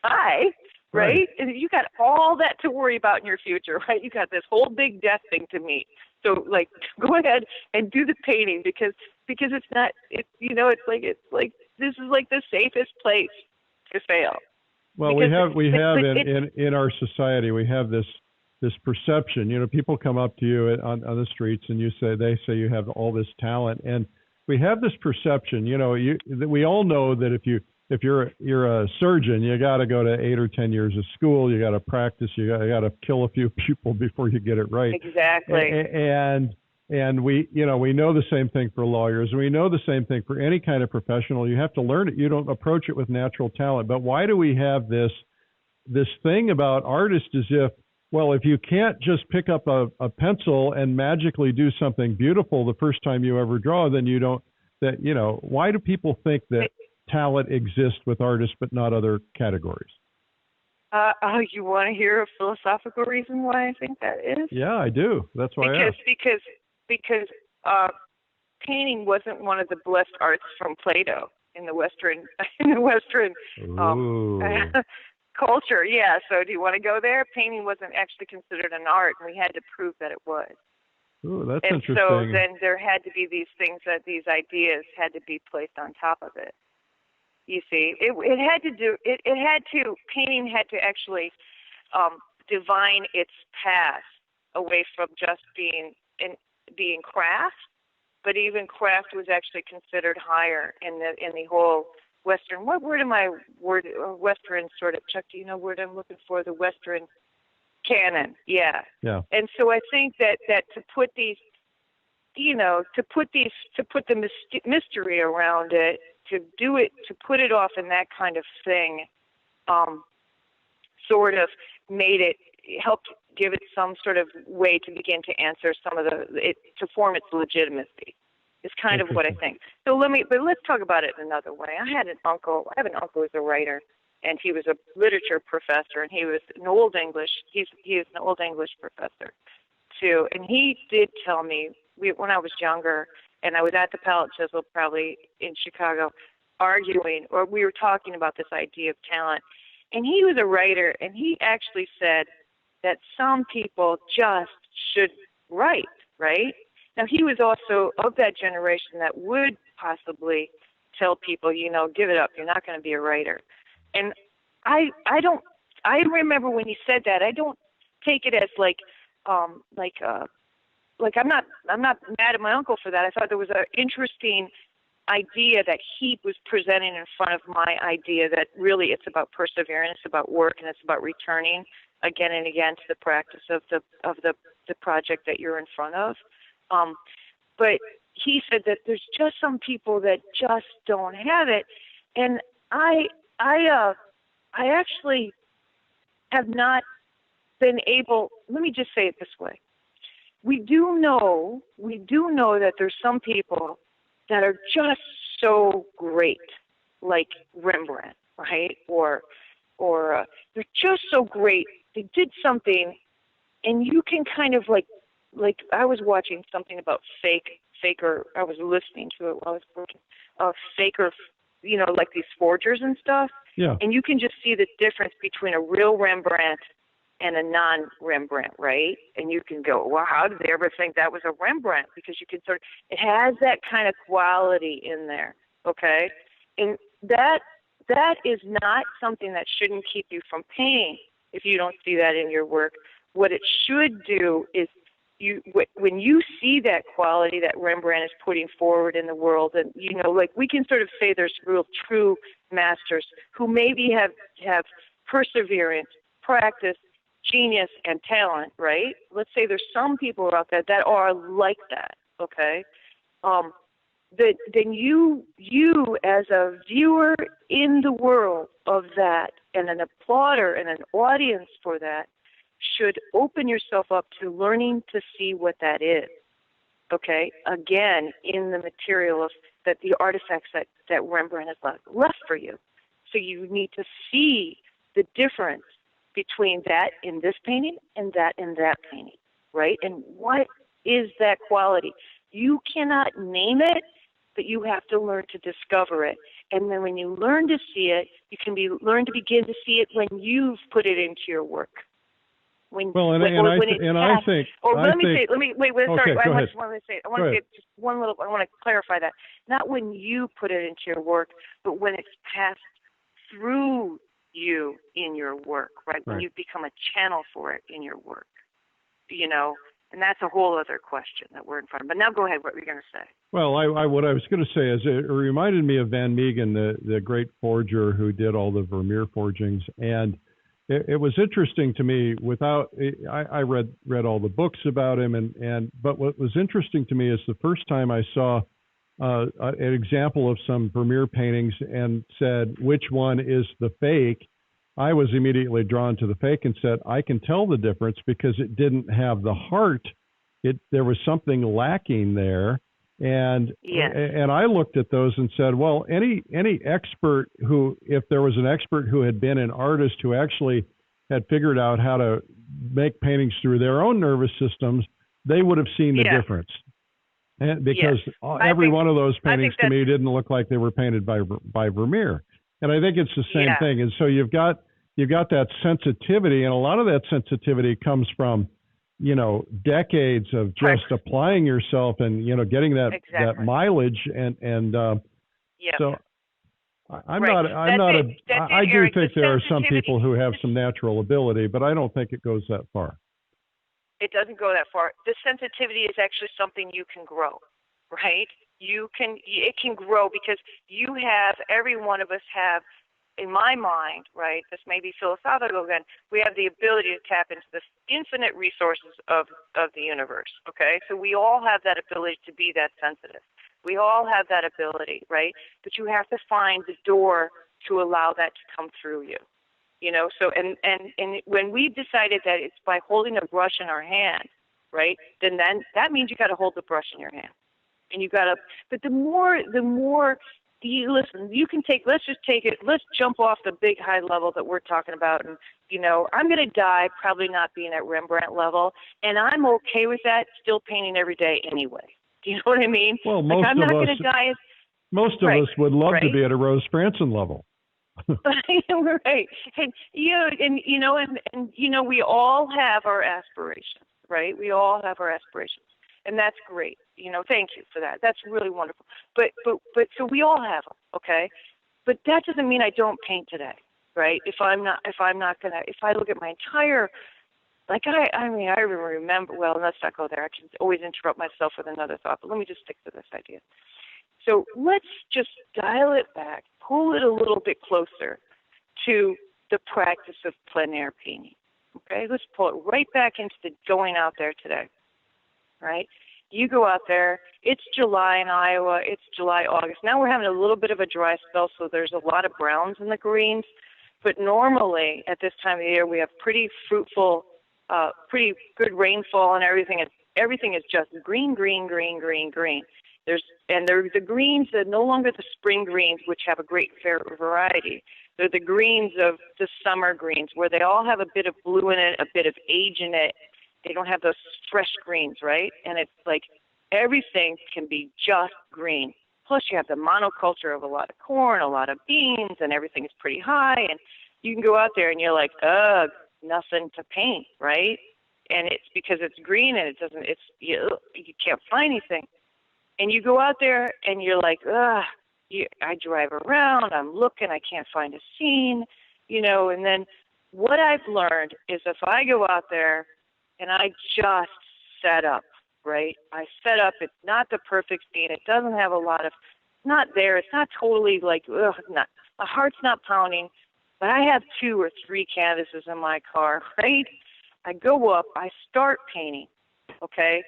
[SPEAKER 3] die. Right? And you got all that to worry about in your future, right? You got this whole big death thing to meet. So, like, go ahead and do the painting because it's not. It's like this is like the safest place to fail.
[SPEAKER 4] Well,
[SPEAKER 3] because
[SPEAKER 4] we have in our society we have this perception. You know, people come up to you on the streets and they say you have all this talent, and we have this perception. You know, that we all know that if you're a surgeon, you got to go to 8 or 10 years of school. You got to practice. You got to kill a few people before you get it right.
[SPEAKER 3] Exactly.
[SPEAKER 4] And we know the same thing for lawyers. We know the same thing for any kind of professional. You have to learn it. You don't approach it with natural talent. But why do we have this thing about artists as if, well, if you can't just pick up a pencil and magically do something beautiful the first time you ever draw, then you don't. Why do people think that talent exists with artists but not other categories?
[SPEAKER 3] You want to hear a philosophical reason why I think that is?
[SPEAKER 4] Yeah, I do. That's why I asked.
[SPEAKER 3] Because painting wasn't one of the blessed arts from Plato in the Western culture. Yeah. So do you want to go there? Painting wasn't actually considered an art, and we had to prove that it was.
[SPEAKER 4] Ooh, that's
[SPEAKER 3] interesting. And so then there had to be these things these ideas had to be placed on top of it. You see, painting had to actually divine its path away from just being craft, but even craft was actually considered higher in the whole Western. What word am I? Western sort of. Chuck, do you know what word I'm looking for? The Western canon. Yeah. Yeah. And so I think that to put these, to put the mystery around it. To put it off in that kind of thing, sort of helped give it some sort of way to begin to answer some of to form its legitimacy. Is kind of what I think. So let's talk about it another way. I have an uncle who's a writer, and he was a literature professor, and he was an old English. He is an old English professor too, and he did tell me when I was younger. And I was at the Palette Chisel, probably in Chicago, arguing, or we were talking about this idea of talent. And he was a writer, and he actually said that some people just should write, right? Now, he was also of that generation that would possibly tell people, give it up, you're not going to be a writer. And I remember when he said that, I don't take it as I'm not mad at my uncle for that. I thought there was an interesting idea that he was presenting in front of my idea that really it's about perseverance, it's about work, and it's about returning again and again to the practice of the project that you're in front of. But he said that there's just some people that just don't have it, and I actually have not been able. Let me just say it this way. We do know that there's some people that are just so great, like Rembrandt, right? Or they're just so great. They did something, and you can kind of like I was watching something about faker. I was listening to it while I was working. Faker, like these forgers and stuff. Yeah. And you can just see the difference between a real Rembrandt and a non-Rembrandt, right? And you can go, well, how did they ever think that was a Rembrandt? Because you can it has that kind of quality in there, okay? And that is not something that shouldn't keep you from painting if you don't see that in your work. What it should do is when you see that quality that Rembrandt is putting forward in the world, and we can sort of say there's real true masters who maybe have perseverance, practice, genius, and talent, right? Let's say there's some people out there that are like that, okay? Then you as a viewer in the world of that and an applauder and an audience for that, should open yourself up to learning to see what that is. Okay, again, in the material of that the artifacts that Rembrandt has left for you. So you need to see the difference between that in this painting and that in that painting, right? And what is that quality? You cannot name it, but you have to learn to discover it. And then when you learn to see it, you can learn to begin to see it when you've put it into your work. I want to clarify that. Not when you put it into your work, but when it's passed through you in your work, right? When you become a channel for it in your work, and that's a whole other question that we're in front of. But now go ahead, what were you going to say?
[SPEAKER 4] Well, what I was going to say is it reminded me of Van Meegen, the great forger who did all the Vermeer forgings, and it was interesting to me. I read all the books about him, but what was interesting to me is the first time I saw an example of some Vermeer paintings and said which one is the fake, I was immediately drawn to the fake and said I can tell the difference because it didn't have the heart. There was something lacking there. And I looked at those and said, well, any expert who, if there was an expert who had been an artist who actually had figured out how to make paintings through their own nervous systems, they would have seen the difference. And because every one of those paintings to me didn't look like they were painted by Vermeer. And I think it's the same thing. And so you've got that sensitivity, and a lot of that sensitivity comes from decades of just applying yourself and, getting that mileage. So I do think there are some people who have some natural ability, but I don't think it goes that far.
[SPEAKER 3] It doesn't go that far. The sensitivity is actually something you can grow, right? It can grow because every one of us have, in my mind, right, this may be philosophical again, we have the ability to tap into the infinite resources of the universe, okay? So we all have that ability to be that sensitive. We all have that ability, right? But you have to find the door to allow that to come through you, So, and when we've decided that it's by holding a brush in our hand, right, then that means you got to hold the brush in your hand. And but the more listen, let's jump off the big high level that we're talking about. And, I'm going to die probably not being at Rembrandt level. And I'm okay with that, still painting every day anyway. Do you know what I mean?
[SPEAKER 4] Well, most of us would love to be at a Rose Fransen level.
[SPEAKER 3] Right. And, we all have our aspirations, right? We all have our aspirations. And that's great. Thank you for that. That's really wonderful. But so we all have them, okay? But that doesn't mean I don't paint today, right? If I look at my entire, I remember, well, let's not go there. I can always interrupt myself with another thought, but let me just stick to this idea. So let's just dial it back, pull it a little bit closer to the practice of plein air painting, okay? Let's pull it right back into the going out there today. Right? You go out there, it's July in Iowa, it's July, August. Now we're having a little bit of a dry spell, so there's a lot of browns and the greens. But normally at this time of the year, we have pretty fruitful, pretty good rainfall and everything. And everything is just green, green, green, green, green. They're the greens that are no longer the spring greens, which have a great variety. They're the greens of the summer greens, where they all have a bit of blue in it, a bit of age in it. They don't have those fresh greens, right? And it's like everything can be just green. Plus you have the monoculture of a lot of corn, a lot of beans, and everything is pretty high. And you can go out there and you're like, ugh, nothing to paint, right? And it's because it's green and you can't find anything. And you go out there and you're like, ugh, I drive around, I'm looking, I can't find a scene, and then what I've learned is if I go out there and I just set up, right? I set up, it's not the perfect scene. It doesn't have a lot of, not there. It's not totally like, ugh, my heart's not pounding, but I have 2 or 3 canvases in my car, right? I go up, I start painting, okay?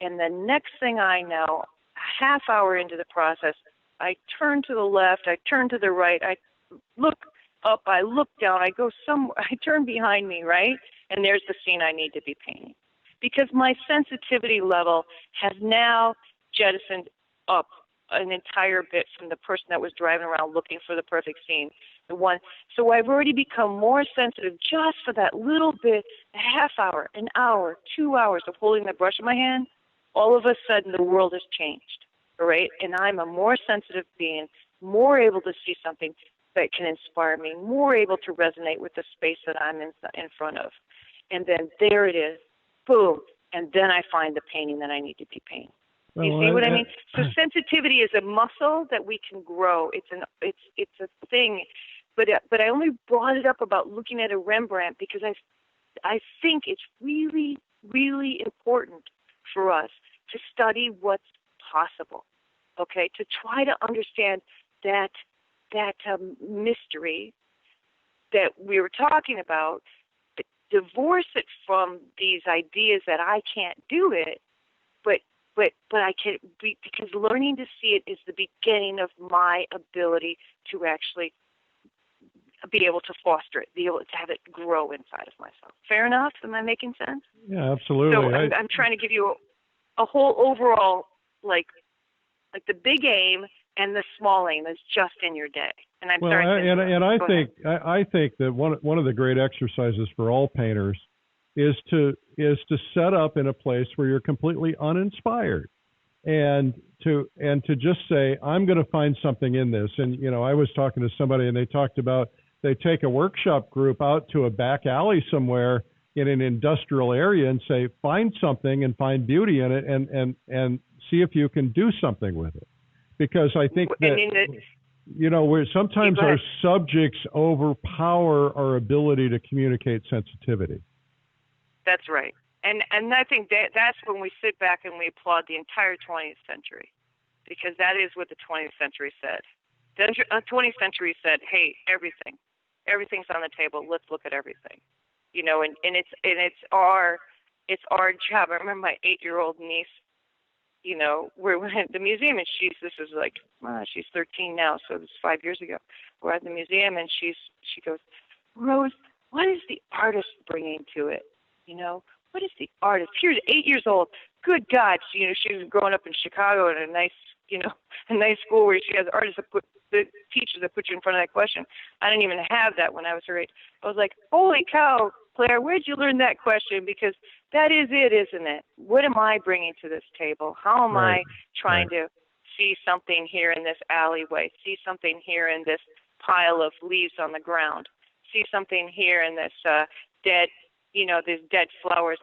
[SPEAKER 3] And the next thing I know, a half hour into the process, I turn to the left, I turn to the right, I look up, I look down, I go somewhere, I turn behind me, right? And there's the scene I need to be painting. Because my sensitivity level has now jettisoned up an entire bit from the person that was driving around looking for the perfect scene. So I've already become more sensitive just for that little bit, a half hour, an hour, 2 hours of holding that brush in my hand. All of a sudden, the world has changed, all right? And I'm a more sensitive being, more able to see something that can inspire me, more able to resonate with the space that I'm in front of. And then there it is, boom, and then I find the painting that I need to be painting. You see what I mean? So sensitivity is a muscle that we can grow. It's a thing, but I only brought it up about looking at a Rembrandt because I think it's really, really important for us to study what's possible. Okay, to try to understand that mystery that we were talking about. Divorce it from these ideas that I can't do it, but I can be, because learning to see it is the beginning of my ability to actually be able to foster it, be able to have it grow inside of myself. Fair enough? Am I making sense?
[SPEAKER 4] Yeah, absolutely.
[SPEAKER 3] So I'm trying to give you a whole overall, like the big aim and the small aim is just in your day. And I'm sorry.
[SPEAKER 4] I think that one of the great exercises for all painters is to set up in a place where you're completely uninspired, and to just say, I'm going to find something in this. And I was talking to somebody, and they talked about they take a workshop group out to a back alley somewhere in an industrial area and say, find something and find beauty in it, and see if you can do something with it. Because I think that where sometimes our subjects overpower our ability to communicate sensitivity.
[SPEAKER 3] That's right. And I think that's when we sit back and we applaud the entire 20th century, because that is what the 20th century said. The 20th century said, hey, everything's on the table. Let's look at everything. And it's our job. I remember my 8-year-old niece, we're at the museum, and she's 13 now, so it was 5 years ago. We're at the museum, and she goes, Rose, what is the artist bringing to it? What is the artist? Here's 8 years old. Good God, she was growing up in Chicago in a nice school where she has artists the teachers that put you in front of that question. I didn't even have that when I was her age. I was like, holy cow, Claire, where'd you learn that question? Because that is it, isn't it? What am I bringing to this table? How am I trying to see something here in this alleyway, see something here in this pile of leaves on the ground, see something here in this these dead flowers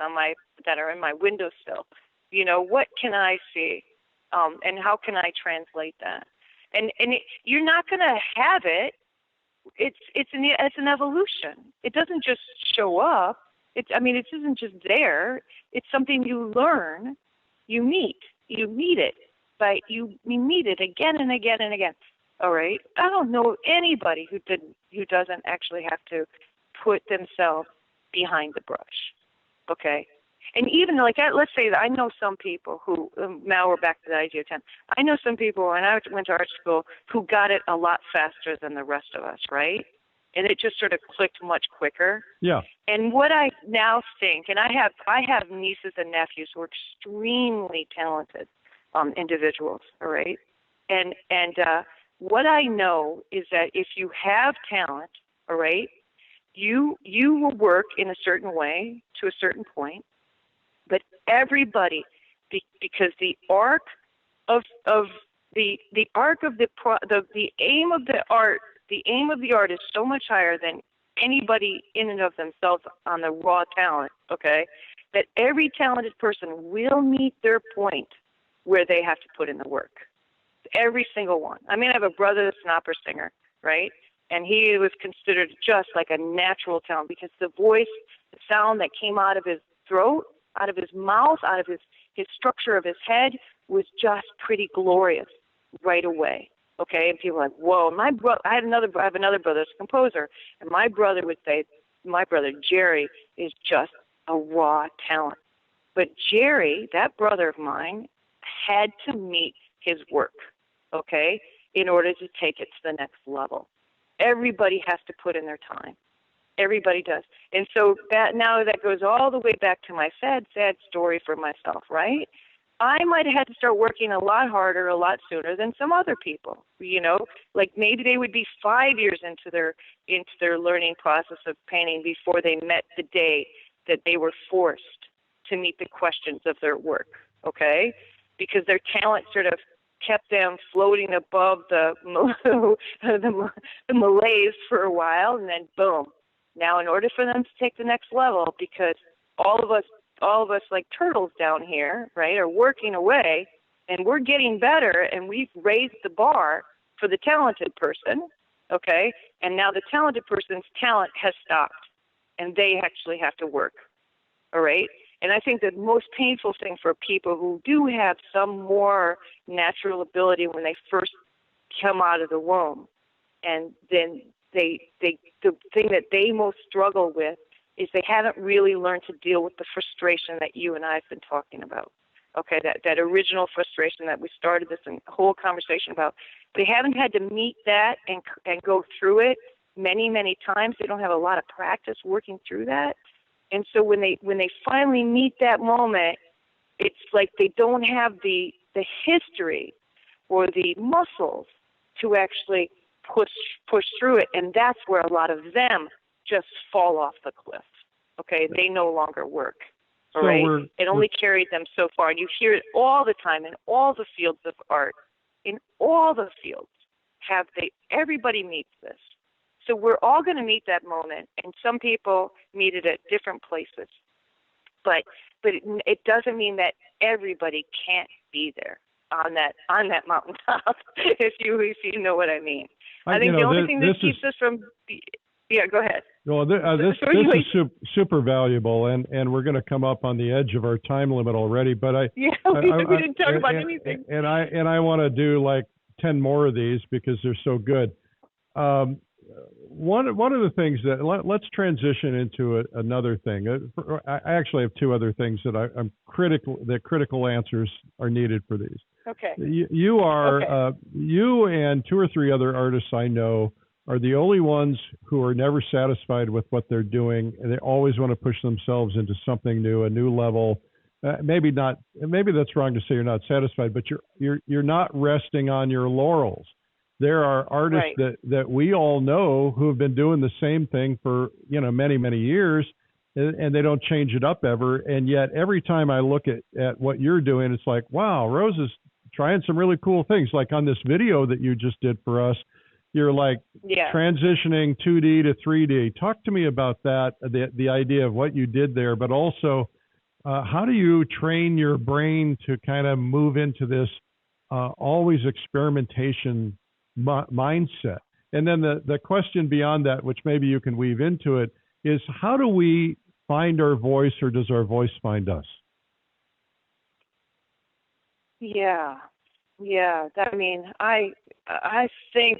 [SPEAKER 3] that are in my windowsill. What can I see? And how can I translate that? And you're not going to have it. It's an evolution. It doesn't just show up. It isn't just there. It's something you learn, you meet it, but you meet it again and again and again. All right. I don't know anybody who doesn't actually have to put themselves behind the brush. Okay. And even let's say that I know some people who, now we're back to the idea of 10. I know some people, when I went to art school, who got it a lot faster than the rest of us, right? And it just sort of clicked much quicker. Yeah. And what I now think, and I have nieces and nephews who are extremely talented individuals, all right? And what I know is that if you have talent, all right, you will work in a certain way to a certain point. But everybody, because the arc of the aim of the art is so much higher than anybody in and of themselves on the raw talent. Okay, that every talented person will meet their point where they have to put in the work. Every single one. I have a brother that's an opera singer, right? And he was considered just like a natural talent because the voice, the sound that came out of his throat, out of his mouth, out of his structure of his head was just pretty glorious right away. Okay, and people are like, whoa. I have another brother that's a composer, and my brother would say, my brother Jerry is just a raw talent. But Jerry, that brother of mine, had to meet his work, okay, in order to take it to the next level. everybody has to put in their time. Everybody does. And so that goes all the way back to my sad story for myself, right? I might have had to start working a lot harder, a lot sooner than some other people, like maybe they would be 5 years into their learning process of painting before they met the day that they were forced to meet the questions of their work, okay? Because their talent sort of kept them floating above the malaise for a while, and then boom. Now, in order for them to take the next level, because all of us like turtles down here, right, are working away, and we're getting better, and we've raised the bar for the talented person, okay? And now the talented person's talent has stopped, and they actually have to work, all right? And I think the most painful thing for people who do have some more natural ability when they first come out of the womb, and then the thing that they most struggle with is they haven't really learned to deal with the frustration that you and I have been talking about. Okay, that original frustration that we started this whole conversation about. They haven't had to meet that and go through it many, many times. They don't have a lot of practice working through that. And so when they finally meet that moment, it's like they don't have the history or the muscles to actually push through it, and that's where a lot of them just fall off the cliff. Okay, they no longer work. All right, it only carried them so far, and you hear it all the time in all the fields of art. In all the fields, everybody meets this. So we're all going to meet that moment, and some people meet it at different places. But it doesn't mean that everybody can't be there on that mountaintop. if you know what I mean. I think the only thing that keeps us from. Yeah, go ahead.
[SPEAKER 4] Well, this is super valuable, and we're going to come up on the edge of our time limit already. But
[SPEAKER 3] we didn't talk about anything.
[SPEAKER 4] And I want to do like 10 more of these because they're so good. One of the things that let's transition into another thing. I actually have two other things that I'm critical. That critical answers are needed for these.
[SPEAKER 3] Okay.
[SPEAKER 4] You are you and two or three other artists I know are the only ones who are never satisfied with what they're doing, and they always want to push themselves into something new, a new level. Maybe that's wrong to say you're not satisfied, but you're not resting on your laurels. There are artists that we all know who have been doing the same thing for many, many years, and they don't change it up ever. And yet every time I look at what you're doing, it's like, wow, Rose is trying some really cool things. Like on this video that you just did for us, you're like transitioning 2D to 3D. Talk to me about that, the idea of what you did there, but also how do you train your brain to kind of move into this always experimentation mindset? And then the question beyond that, which maybe you can weave into it, is how do we find our voice, or does our voice find us?
[SPEAKER 3] Yeah. I think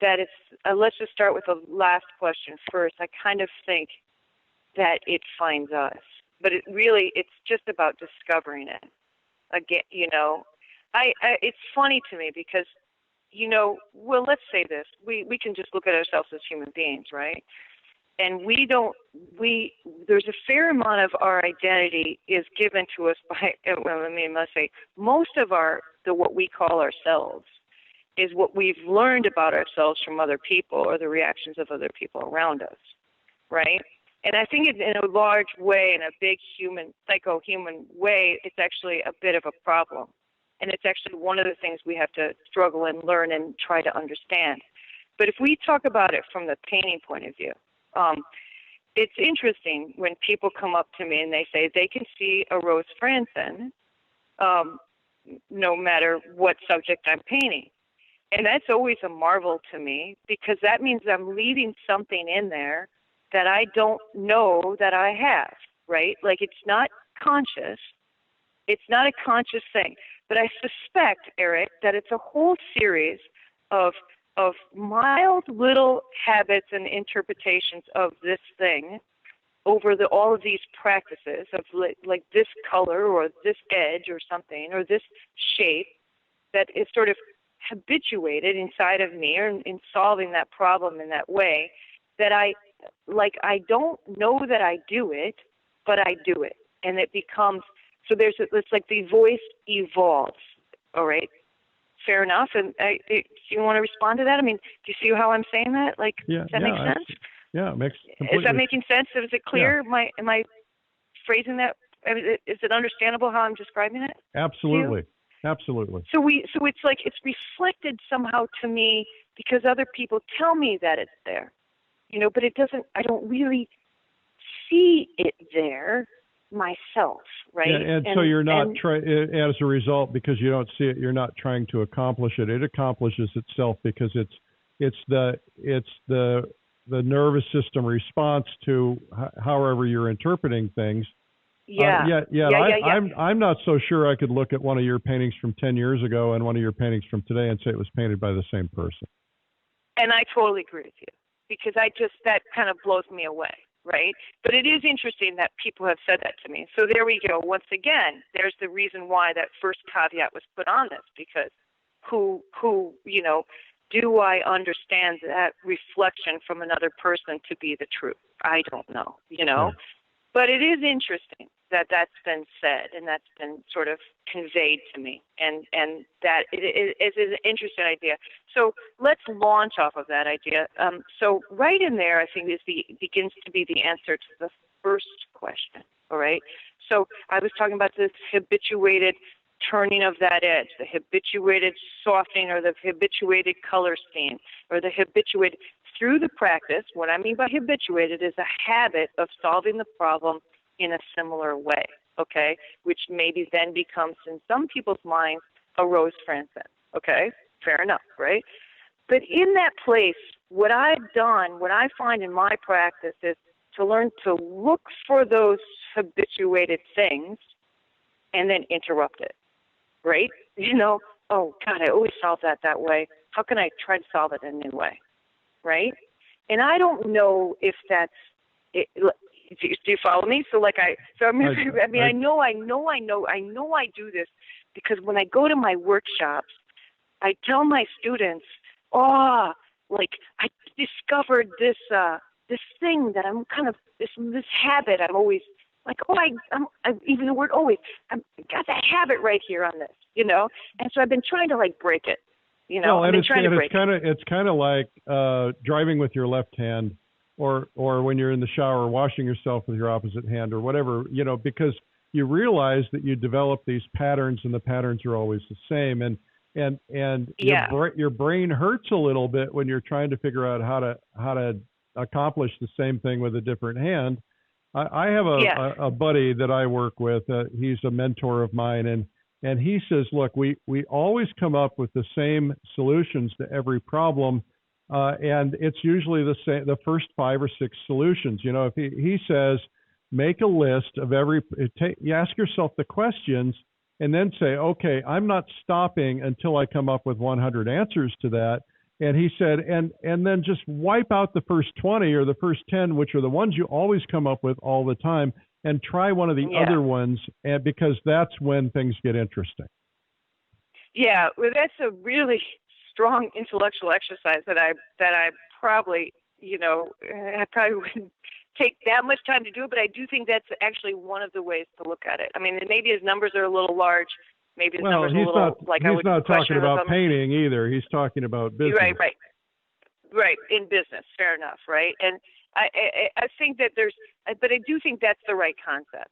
[SPEAKER 3] that it's, let's just start with the last question first. I kind of think that it finds us, but it's just about discovering it. Again, it's funny to me because, well, let's say this, we can just look at ourselves as human beings, right? And there's a fair amount of our identity is given to us by, let's say, most of what we call ourselves is what we've learned about ourselves from other people or the reactions of other people around us, right? And I think in a large way, in a big psycho-human way, it's actually a bit of a problem. And it's actually one of the things we have to struggle and learn and try to understand. But if we talk about it from the painting point of view, it's interesting when people come up to me and they say they can see a Rose Fransen no matter what subject I'm painting. And that's always a marvel to me because that means I'm leaving something in there that I don't know that I have, right? Like it's not conscious. It's not a conscious thing. But I suspect, Eric, that it's a whole series of mild little habits and interpretations of this thing over all of these practices of like this color or this edge or something or this shape that is sort of habituated inside of me or in solving that problem in that way that I don't know that I do it, but I do it. And it becomes, so it's like the voice evolves. All right. Fair enough. And do you want to respond to that? I mean, do you see how I'm saying that? Like, does that make sense?
[SPEAKER 4] Yeah, it makes completely.
[SPEAKER 3] Is that making sense? Is it clear?
[SPEAKER 4] Yeah.
[SPEAKER 3] Am I phrasing that? I mean, is it understandable how I'm describing it?
[SPEAKER 4] Absolutely. Absolutely.
[SPEAKER 3] So it's like it's reflected somehow to me because other people tell me that it's there, but it doesn't. I don't really see it there myself, right?
[SPEAKER 4] Yeah, and so you're not as a result, because you don't see it, you're not trying to accomplish it. It accomplishes itself because it's the nervous system response to however you're interpreting things.
[SPEAKER 3] Yeah.
[SPEAKER 4] I'm not so sure I could look at one of your paintings from 10 years ago and one of your paintings from today and say it was painted by the same person.
[SPEAKER 3] And I totally agree with you, because that kind of blows me away. Right? But it is interesting that people have said that to me. So there we go. Once again, there's the reason why that first caveat was put on this, because who do I understand that reflection from another person to be the truth? I don't know,
[SPEAKER 4] Yeah.
[SPEAKER 3] But it is interesting that that's been said and that's been sort of conveyed to me, and that it is an interesting idea. So let's launch off of that idea. So right in there, I think begins to be the answer to the first question. All right. So I was talking about this habituated turning of that edge, the habituated softening, or the habituated color scheme, or the habituated through the practice. What I mean by habituated is a habit of solving the problem in a similar way, okay, which maybe then becomes, in some people's minds, a Rose Fransen, okay? Fair enough, right? But in that place, what I find in my practice is to learn to look for those habituated things and then interrupt it, right? Oh, God, I always solve that way. How can I try to solve it in a new way, right? And I don't know if that's it. Do you follow me? So I know I do this because when I go to my workshops, I tell my students, I discovered this thing that I'm kind of this habit. I'm always like, even the word always. I've got that habit right here on this, And so I've been trying to break it,
[SPEAKER 4] and it's kind of like driving with your left hand. Or when you're in the shower washing yourself with your opposite hand or whatever, because you realize that you develop these patterns and the patterns are always the same. And your brain hurts a little bit when you're trying to figure out how to accomplish the same thing with a different hand. I have a buddy that I work with. He's a mentor of mine, and he says, look, we always come up with the same solutions to every problem. And it's usually the first 5 or 6 solutions. If he says, make a list of you ask yourself the questions and then say, okay, I'm not stopping until I come up with 100 answers to that. And he said, and then just wipe out the first 20 or the first 10, which are the ones you always come up with all the time, and try one of the other ones, because that's when things get interesting.
[SPEAKER 3] Yeah, well, that's a really strong intellectual exercise that I probably, I probably wouldn't take that much time to do it, but I do think that's actually one of the ways to look at it. I mean, maybe his numbers are a little large. Maybe his numbers are a little
[SPEAKER 4] he's not talking about painting either. He's talking about business.
[SPEAKER 3] Right. In business, fair enough, right? And I think that but I do think that's the right concept,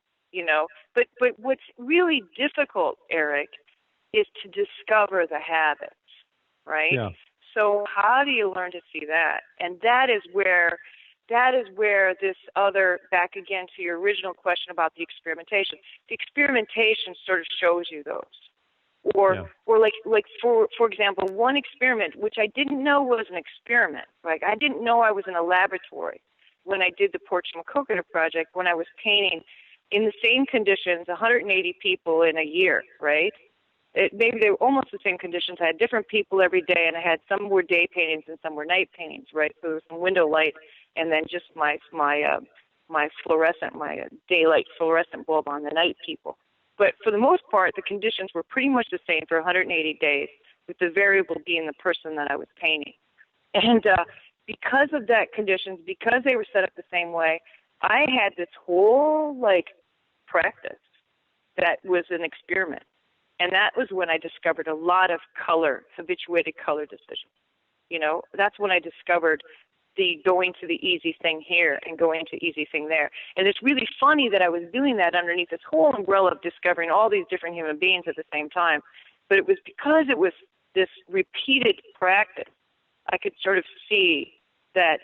[SPEAKER 3] But what's really difficult, Eric, is to discover the habits. Right?
[SPEAKER 4] Yeah.
[SPEAKER 3] So how do you learn to see that? And that is where this other, back again to your original question about the experimentation. The experimentation sort of shows you those. Or for example, one experiment, which I didn't know was an experiment. Like I didn't know I was in a laboratory when I did the Portrait Coconut project, when I was painting in the same conditions, 180 people in a year, right? Maybe they were almost the same conditions. I had different people every day, and I had some were day paintings and some were night paintings, right? So there was some window light, and then just my daylight fluorescent bulb on the night people. But for the most part, the conditions were pretty much the same for 180 days, with the variable being the person that I was painting. And because of that conditions, because they were set up the same way, I had this whole, practice that was an experiment. And that was when I discovered a lot of habituated color decisions. That's when I discovered the going to the easy thing here and going to easy thing there. And it's really funny that I was doing that underneath this whole umbrella of discovering all these different human beings at the same time. But it was because it was this repeated practice, I could sort of see that,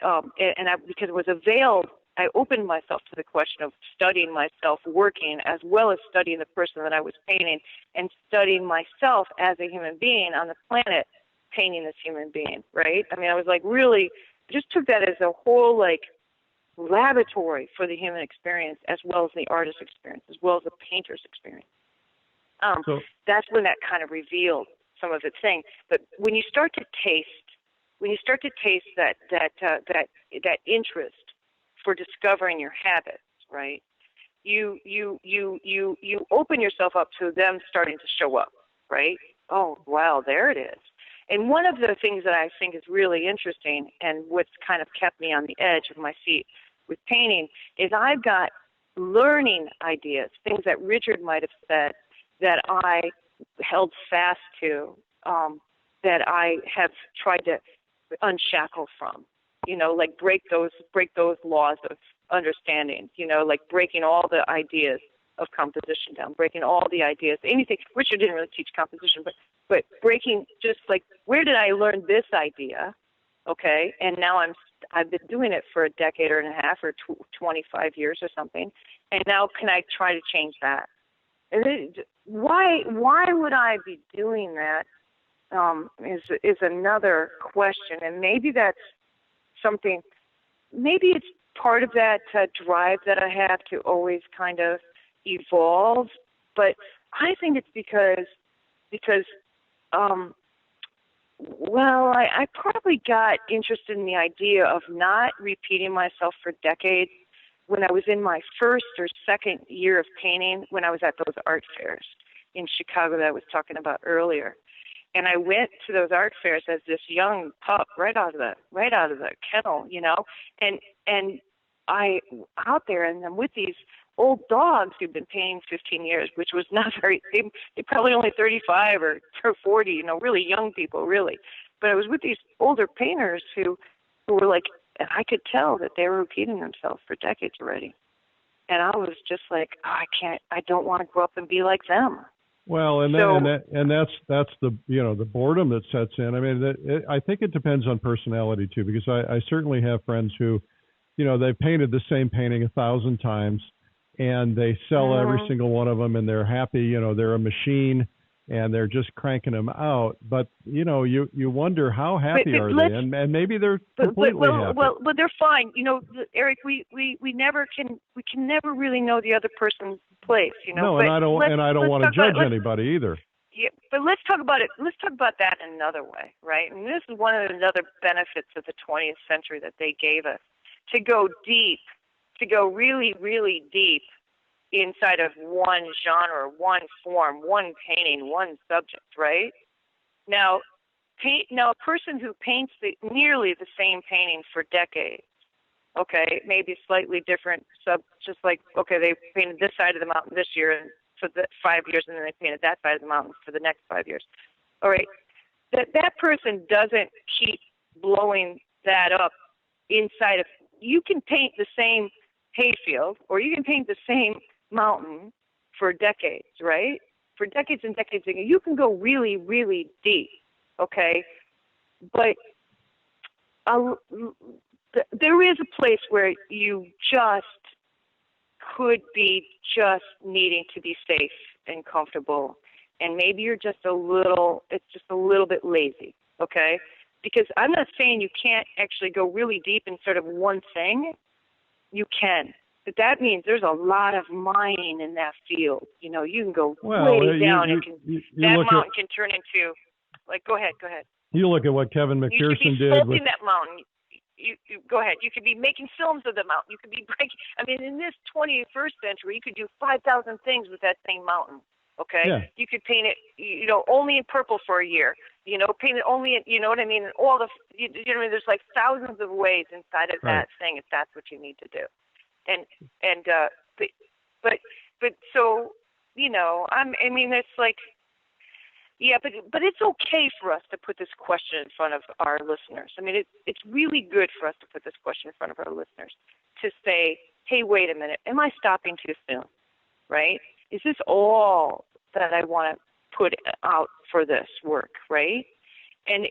[SPEAKER 3] because it was a veil, I opened myself to the question of studying myself working as well as studying the person that I was painting and studying myself as a human being on the planet painting this human being, right? I mean, I was really, just took that as a whole, laboratory for the human experience as well as the artist's experience, as well as the painter's experience. That's when that kind of revealed some of its thing. But when you start to taste that interest for discovering your habits, right? You open yourself up to them starting to show up, right? Oh, wow, there it is. And one of the things that I think is really interesting and what's kind of kept me on the edge of my seat with painting is I've got learning ideas, things that Richard might have said that I held fast to, that I have tried to unshackle from, break those laws of understanding, breaking all the ideas of composition down, breaking all the ideas, anything. Richard didn't really teach composition, but breaking just where did I learn this idea? Okay, and now I've been doing it for a decade and a half or 25 years or something, and now can I try to change that? And why would I be doing that? Is another question, and maybe that's something. Maybe it's part of that drive that I have to always kind of evolve, but I think it's because I probably got interested in the idea of not repeating myself for decades when I was in my first or second year of painting, when I was at those art fairs in Chicago that I was talking about earlier. And I went to those art fairs as this young pup, right out of the kennel, and I out there, and I'm with these old dogs who've been painting 15 years, which was not very, they're probably only 35 or 40, really young people, really. But I was with these older painters who were and I could tell that they were repeating themselves for decades already. And I was just I don't want to grow up and be like them.
[SPEAKER 4] Well, and that's the the boredom that sets in. I mean, I think it depends on personality too, because I certainly have friends who, they've painted the same painting 1,000 times, and they sell every single one of them, and they're happy. They're a machine, and they're just cranking them out. But you wonder how happy are they, and maybe they're completely happy.
[SPEAKER 3] Well, they're fine. Eric, we can never really know the other person's place.
[SPEAKER 4] No, and I don't want to judge anybody either.
[SPEAKER 3] Yeah, but let's talk about it. Let's talk about that in another way, right? And this is one of the other benefits of the 20th century that they gave us, to go deep, to go really, really deep inside of one genre, one form, one painting, one subject, right? Now a person who paints nearly the same painting for decades, okay, maybe slightly different just they painted this side of the mountain this year and for the 5 years, and then they painted that side of the mountain for the next 5 years. All right, that person doesn't keep blowing that up inside of. You can paint the same hayfield, or you can paint the same mountain for decades, right? For decades and decades, you can go really, really deep, okay? But there is a place where you just could be just needing to be safe and comfortable, and maybe it's just a little bit lazy, okay? Because I'm not saying you can't actually go really deep in sort of one thing. You can. But that means there's a lot of mining in that field. You can go way down. That mountain can turn into, go ahead.
[SPEAKER 4] You look at what Kevin McPherson did.
[SPEAKER 3] That mountain. you go ahead. You could be making films of the mountain. You could be breaking. I mean, in this 21st century, you could do 5,000 things with that same mountain. Okay,
[SPEAKER 4] yeah.
[SPEAKER 3] You could paint it, only in purple for a year. Paint it only in, you know what I mean? And all the, there's like thousands of ways inside of that thing if that's what you need to do. But so, it's like, yeah, but it's okay for us to put this question in front of our listeners. I mean, it's really good for us to put this question in front of our listeners to say, hey, wait a minute, am I stopping too soon? Right? Is this all that I want to put out for this work, right? And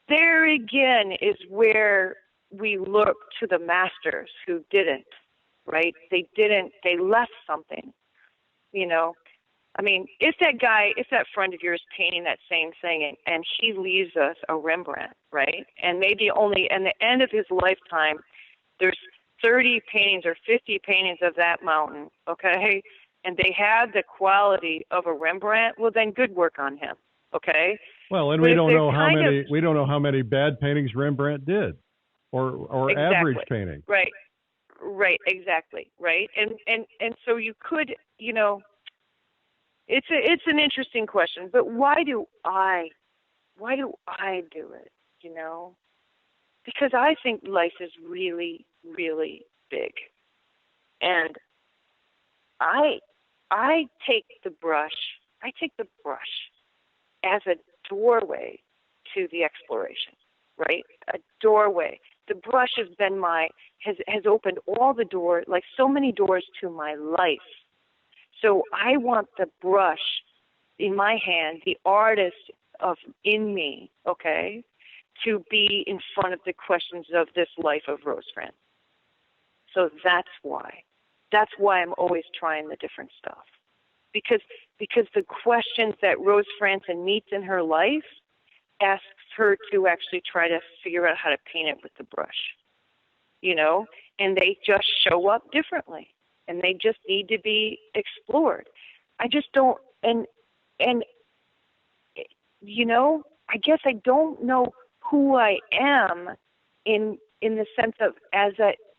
[SPEAKER 3] there again is where we look to the masters who didn't, right? They left something, I mean, if that friend of yours painting that same thing and he leaves us a Rembrandt, right? And maybe only at the end of his lifetime, there's 30 paintings or 50 paintings of that mountain, okay? And they have the quality of a Rembrandt, well then good work on him, okay?
[SPEAKER 4] Well, and we don't know how many bad paintings Rembrandt did or
[SPEAKER 3] exactly.
[SPEAKER 4] Average painting.
[SPEAKER 3] Right, exactly, right? And so you could, it's an interesting question, but why do I do it, Because I think life is really, really big. And I take the brush as a doorway to the exploration, right? A doorway. The brush has opened all the doors, like so many doors to my life. So I want the brush in my hand, the artist in me, okay, to be in front of the questions of this life of Rose Frantzen. So that's why. That's why I'm always trying the different stuff. Because the questions that Rose Frantzen meets in her life asks her to actually try to figure out how to paint it with the brush. And they just show up differently. And they just need to be explored. I just don't, and I guess I don't know who I am in the sense of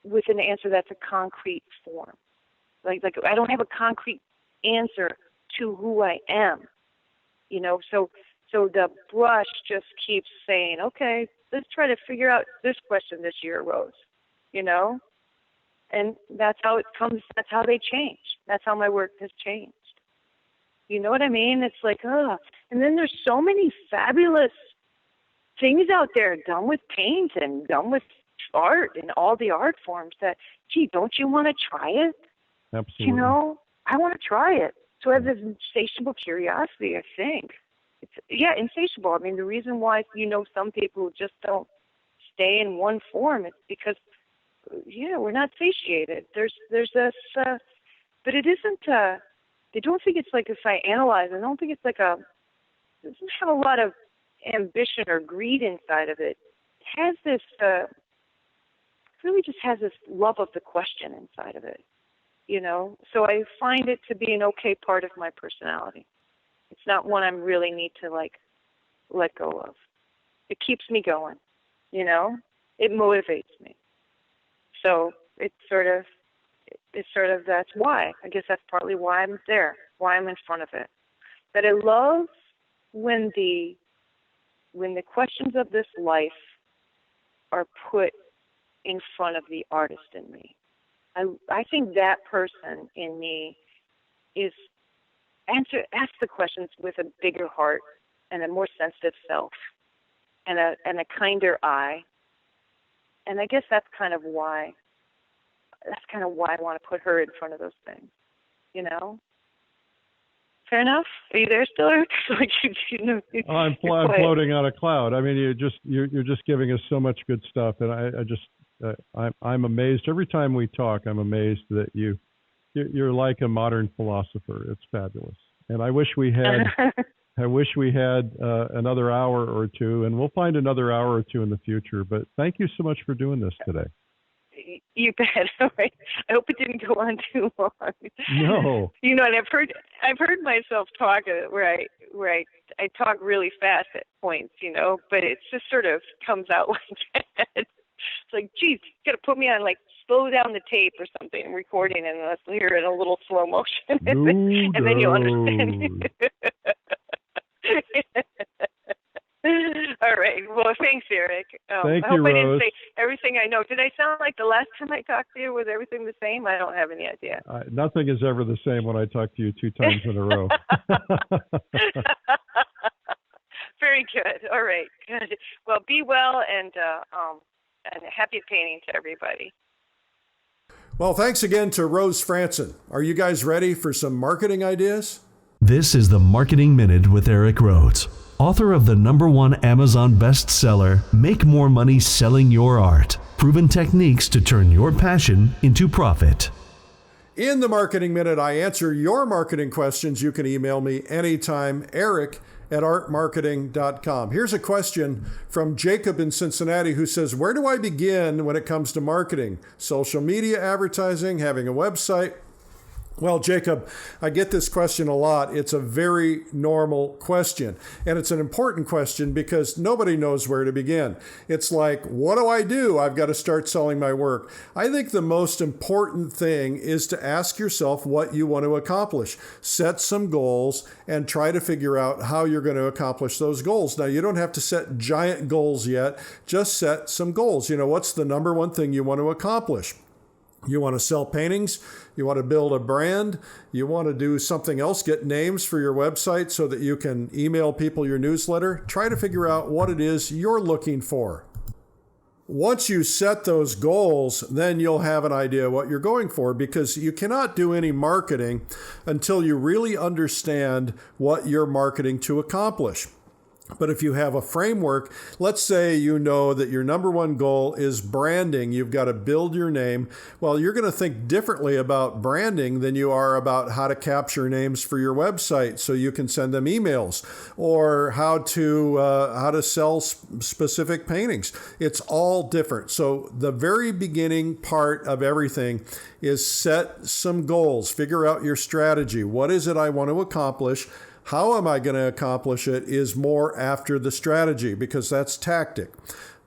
[SPEAKER 3] with an answer that's a concrete form. Like I don't have a concrete answer to who I am. So the brush just keeps saying, okay, let's try to figure out this question this year, Rose. And that's how it comes. That's how they change. That's how my work has changed. You know what I mean? It's like, and then there's so many fabulous things out there done with paint and done with art and all the art forms that, gee, don't you want to try it?
[SPEAKER 4] Absolutely.
[SPEAKER 3] I want to try it. So I have this insatiable curiosity, I think. It's insatiable. I mean, the reason why, some people just don't stay in one form, it's because, we're not satiated. There's this, but it isn't, they don't think it's like, if I analyze, I don't think it's like it doesn't have a lot of ambition or greed inside of it. It has this, really just has this love of the question inside of it, So I find it to be an okay part of my personality. It's not one I really need to let go of. It keeps me going, It motivates me. So it's sort of that's why. I guess that's partly why I'm there, why I'm in front of it. But I love when the questions of this life are put in front of the artist in me. I think that person in me asks the questions with a bigger heart and a more sensitive self and a kinder eye. And I guess that's kind of why I want to put her in front of those things, Fair enough? Are you there still?
[SPEAKER 4] I'm floating on a cloud. I mean, you're just giving us so much good stuff, and I'm amazed every time we talk. I'm amazed that you're like a modern philosopher. It's fabulous, and I wish we had another hour or two, and we'll find another hour or two in the future. But thank you so much for doing this today.
[SPEAKER 3] You bet. All right. I hope it didn't go on too long.
[SPEAKER 4] No.
[SPEAKER 3] You know, and I've heard myself talk where I talk really fast at points, you know, but it just sort of comes out like that. It's like, geez, you got to put me on, like, slow down the tape or something, recording, and let's hear it in a little slow motion, and then you'll understand. All right. Well, thanks, Eric.
[SPEAKER 4] Thank
[SPEAKER 3] I hope
[SPEAKER 4] you,
[SPEAKER 3] I didn't
[SPEAKER 4] Rose.
[SPEAKER 3] say everything I know. Did I sound like the last time I talked to you? Was everything the same? I don't have any idea.
[SPEAKER 4] Nothing is ever the same when I talk to you 2 times in a row.
[SPEAKER 3] Very good. All right. Good. Well, be well, and happy painting to everybody.
[SPEAKER 1] Well, thanks again to Rose Frantzen. Are you guys ready for some marketing ideas?
[SPEAKER 2] This is the Marketing Minute with Eric Rhoads, author of the #1 Amazon bestseller, Make More Money Selling Your Art, Proven Techniques to Turn Your Passion into Profit.
[SPEAKER 1] In the Marketing Minute, I answer your marketing questions. You can email me anytime, eric@artmarketing.com. Here's a question from Jacob in Cincinnati who says, where do I begin when it comes to marketing? Social media advertising, having a website? Well, Jacob, I get this question a lot. It's a very normal question, and it's an important question because nobody knows where to begin. It's like, what do I do? I've got to start selling my work. I think the most important thing is to ask yourself what you want to accomplish. Set some goals and try to figure out how you're going to accomplish those goals. Now, you don't have to set giant goals yet. Just set some goals. You know, what's the #1 thing you want to accomplish? You want to sell paintings? You want to build a brand? You want to do something else, get names for your website so that you can email people your newsletter? Try to figure out what it is you're looking for. Once you set those goals, then you'll have an idea what you're going for, because you cannot do any marketing until you really understand what you're marketing to accomplish. But if you have a framework, let's say you know that your #1 goal is branding. You've got to build your name. Well, you're going to think differently about branding than you are about how to capture names for your website so you can send them emails, or how to sell specific paintings. It's all different. So the very beginning part of everything is set some goals. Figure out your strategy. What is it I want to accomplish? How am I going to accomplish it is more after the strategy, because that's tactic.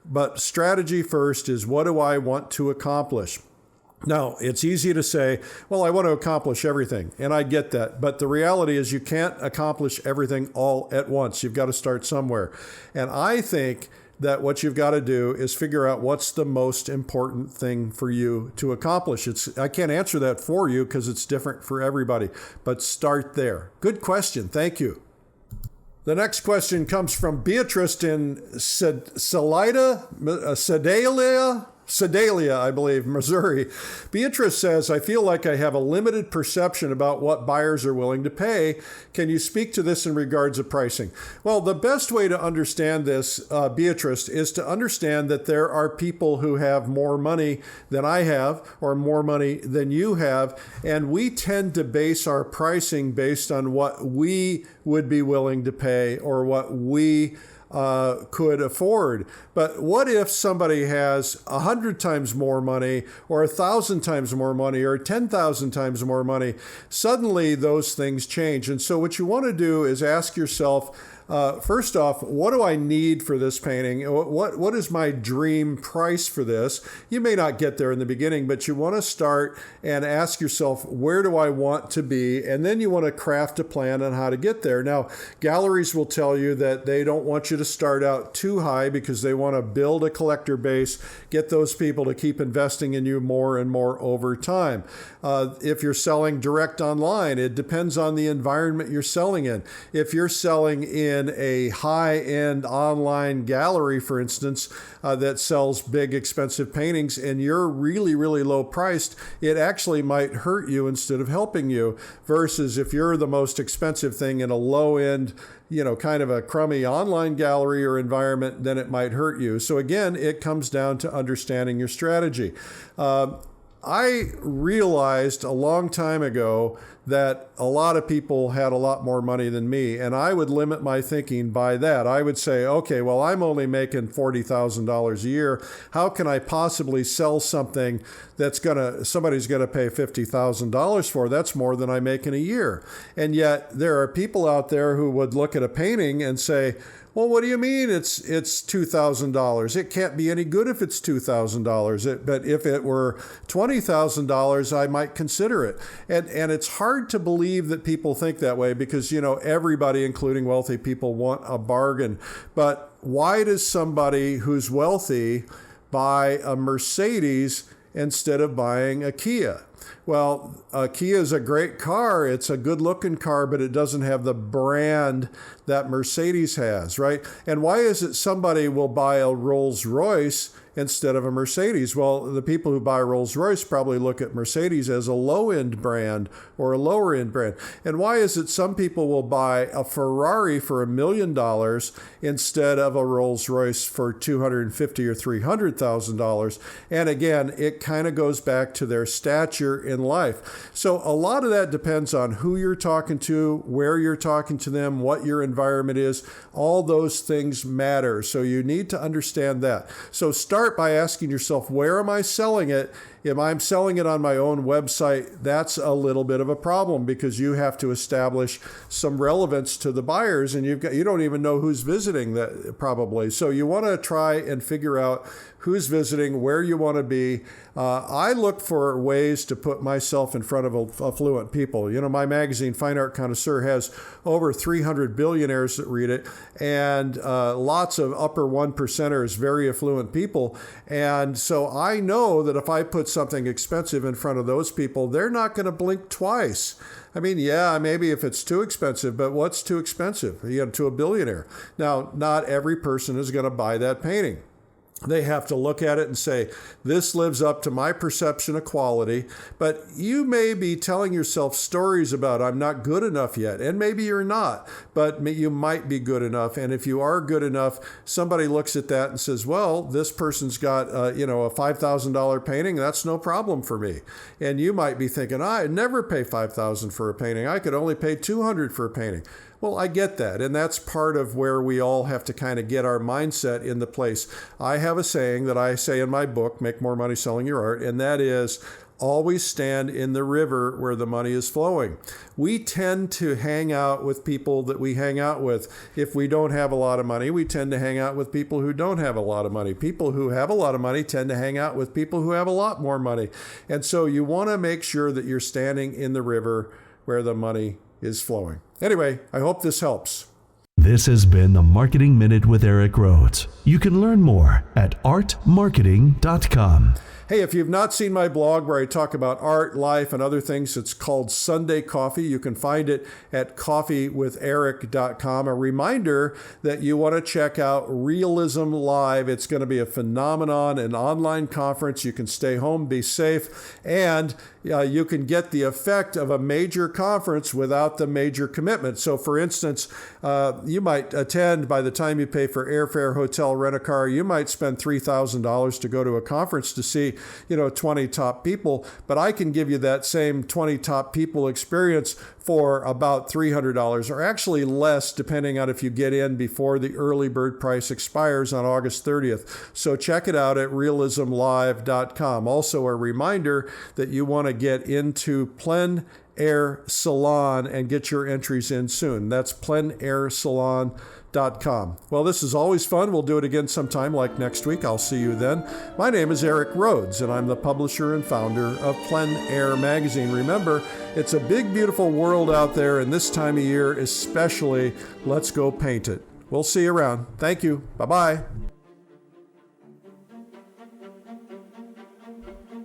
[SPEAKER 1] But strategy first is, what do I want to accomplish? Now, it's easy to say, well, I want to accomplish everything, and I get that. But the reality is you can't accomplish everything all at once. You've got to start somewhere. And I think that what you've got to do is figure out what's the most important thing for you to accomplish. I can't answer that for you because it's different for everybody, but start there. Good question. Thank you. The next question comes from Beatrice in Sedalia, I believe, Missouri. Beatrice says, I feel like I have a limited perception about what buyers are willing to pay. Can you speak to this in regards of pricing? Well, the best way to understand this, Beatrice, is to understand that there are people who have more money than I have, or more money than you have, and we tend to base our pricing based on what we would be willing to pay or what we could afford. But what if somebody has 100 times more money, or 1,000 times more money, or 10,000 times more money? Suddenly those things change. And so what you want to do is ask yourself, first off, what do I need for this painting? What is my dream price for this? You may not get there in the beginning, but you want to start and ask yourself, where do I want to be? And then you want to craft a plan on how to get there. Now, galleries will tell you that they don't want you to start out too high because they want to build a collector base, get those people to keep investing in you more and more over time. If you're selling direct online, it depends on the environment you're selling in. If you're selling in a high-end online gallery, for instance, that sells big, expensive paintings, and you're really, really low priced, it actually might hurt you instead of helping you, versus if you're the most expensive thing in a low-end, kind of a crummy online gallery or environment, then it might hurt you. So again, it comes down to understanding your strategy. I realized a long time ago that a lot of people had a lot more money than me, and I would limit my thinking by that. I would say, okay, well, I'm only making $40,000 a year. How can I possibly sell something that's somebody's gonna pay $50,000 for? That's more than I make in a year. And yet there are people out there who would look at a painting and say, well, what do you mean it's $2,000? It can't be any good if it's $2,000. But if it were $20,000, I might consider it. And it's hard to believe that people think that way because, everybody, including wealthy people, want a bargain. But why does somebody who's wealthy buy a Mercedes instead of buying a Kia? Well, a Kia is a great car. It's a good-looking car, but it doesn't have the brand that Mercedes has, right? And why is it somebody will buy a Rolls Royce instead of a Mercedes? Well, the people who buy Rolls Royce probably look at Mercedes as a low-end brand or a lower-end brand. And why is it some people will buy a Ferrari for $1 million instead of a Rolls Royce for $250,000 or $300,000? And again, it kind of goes back to their stature in life. So a lot of that depends on who you're talking to, where you're talking to them, what your environment is. All those things matter. So you need to understand that. So start by asking yourself, where am I selling it? If I'm selling it on my own website, that's a little bit of a problem because you have to establish some relevance to the buyers, and you don't even know who's visiting that probably. So you want to try and figure out who's visiting, where you want to be. I look for ways to put myself in front of affluent people. My magazine, Fine Art Connoisseur, has over 300 billionaires that read it, and lots of upper 1%ers, very affluent people. And so I know that if I put something expensive in front of those people, they're not going to blink twice. I mean, yeah, maybe if it's too expensive, but what's too expensive? To a billionaire. Now, not every person is going to buy that painting. They have to look at it and say, this lives up to my perception of quality. But you may be telling yourself stories about, I'm not good enough yet. And maybe you're not, but you might be good enough. And if you are good enough, somebody looks at that and says, well, this person's got, a $5,000 painting. That's no problem for me. And you might be thinking, I'd never pay $5,000 for a painting. I could only pay $200 for a painting. Well, I get that. And that's part of where we all have to kind of get our mindset in the place. I have a saying that I say in my book, Make More Money Selling Your Art, and that is, always stand in the river where the money is flowing. We tend to hang out with people that we hang out with. If we don't have a lot of money, we tend to hang out with people who don't have a lot of money. People who have a lot of money tend to hang out with people who have a lot more money. And so you want to make sure that you're standing in the river where the money is flowing. Anyway, I hope this helps.
[SPEAKER 2] This has been the Marketing Minute with Eric Rhoads. You can learn more at artmarketing.com.
[SPEAKER 1] Hey, if you've not seen my blog where I talk about art, life, and other things, it's called Sunday Coffee. You can find it at coffeewitheric.com. A reminder that you want to check out Realism Live. It's going to be a phenomenon, an online conference. You can stay home, be safe, and you can get the effect of a major conference without the major commitment. So, for instance, you might attend, by the time you pay for airfare, hotel, rent a car, you might spend $3,000 to go to a conference to see 20 top people, but I can give you that same 20 top people experience for about $300, or actually less, depending on if you get in before the early bird price expires on August 30th. So check it out at realismlive.com. Also, a reminder that you want to get into PleinAir Salon and get your entries in soon. That's PleinAirSalon.com. Well, this is always fun. We'll do it again sometime, like next week. I'll see you then. My name is Eric Rhoads, and I'm the publisher and founder of PleinAir Magazine. Remember, it's a big, beautiful world out there, and this time of year especially, let's go paint it. We'll see you around. Thank you. Bye-bye.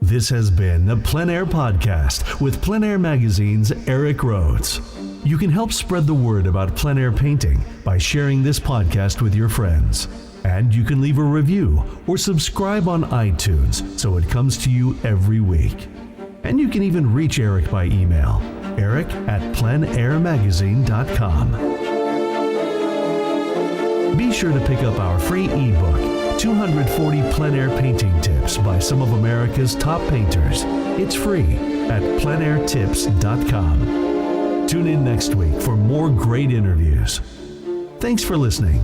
[SPEAKER 2] This has been the PleinAir Podcast with PleinAir Magazine's Eric Rhoads. You can help spread the word about plein air painting by sharing this podcast with your friends. And you can leave a review or subscribe on iTunes so it comes to you every week. And you can even reach Eric by email, eric@pleinairmagazine.com. Be sure to pick up our free ebook, 240 plein air painting tips by some of America's top painters. It's free at pleinairtips.com. Tune in next week for more great interviews. Thanks for listening.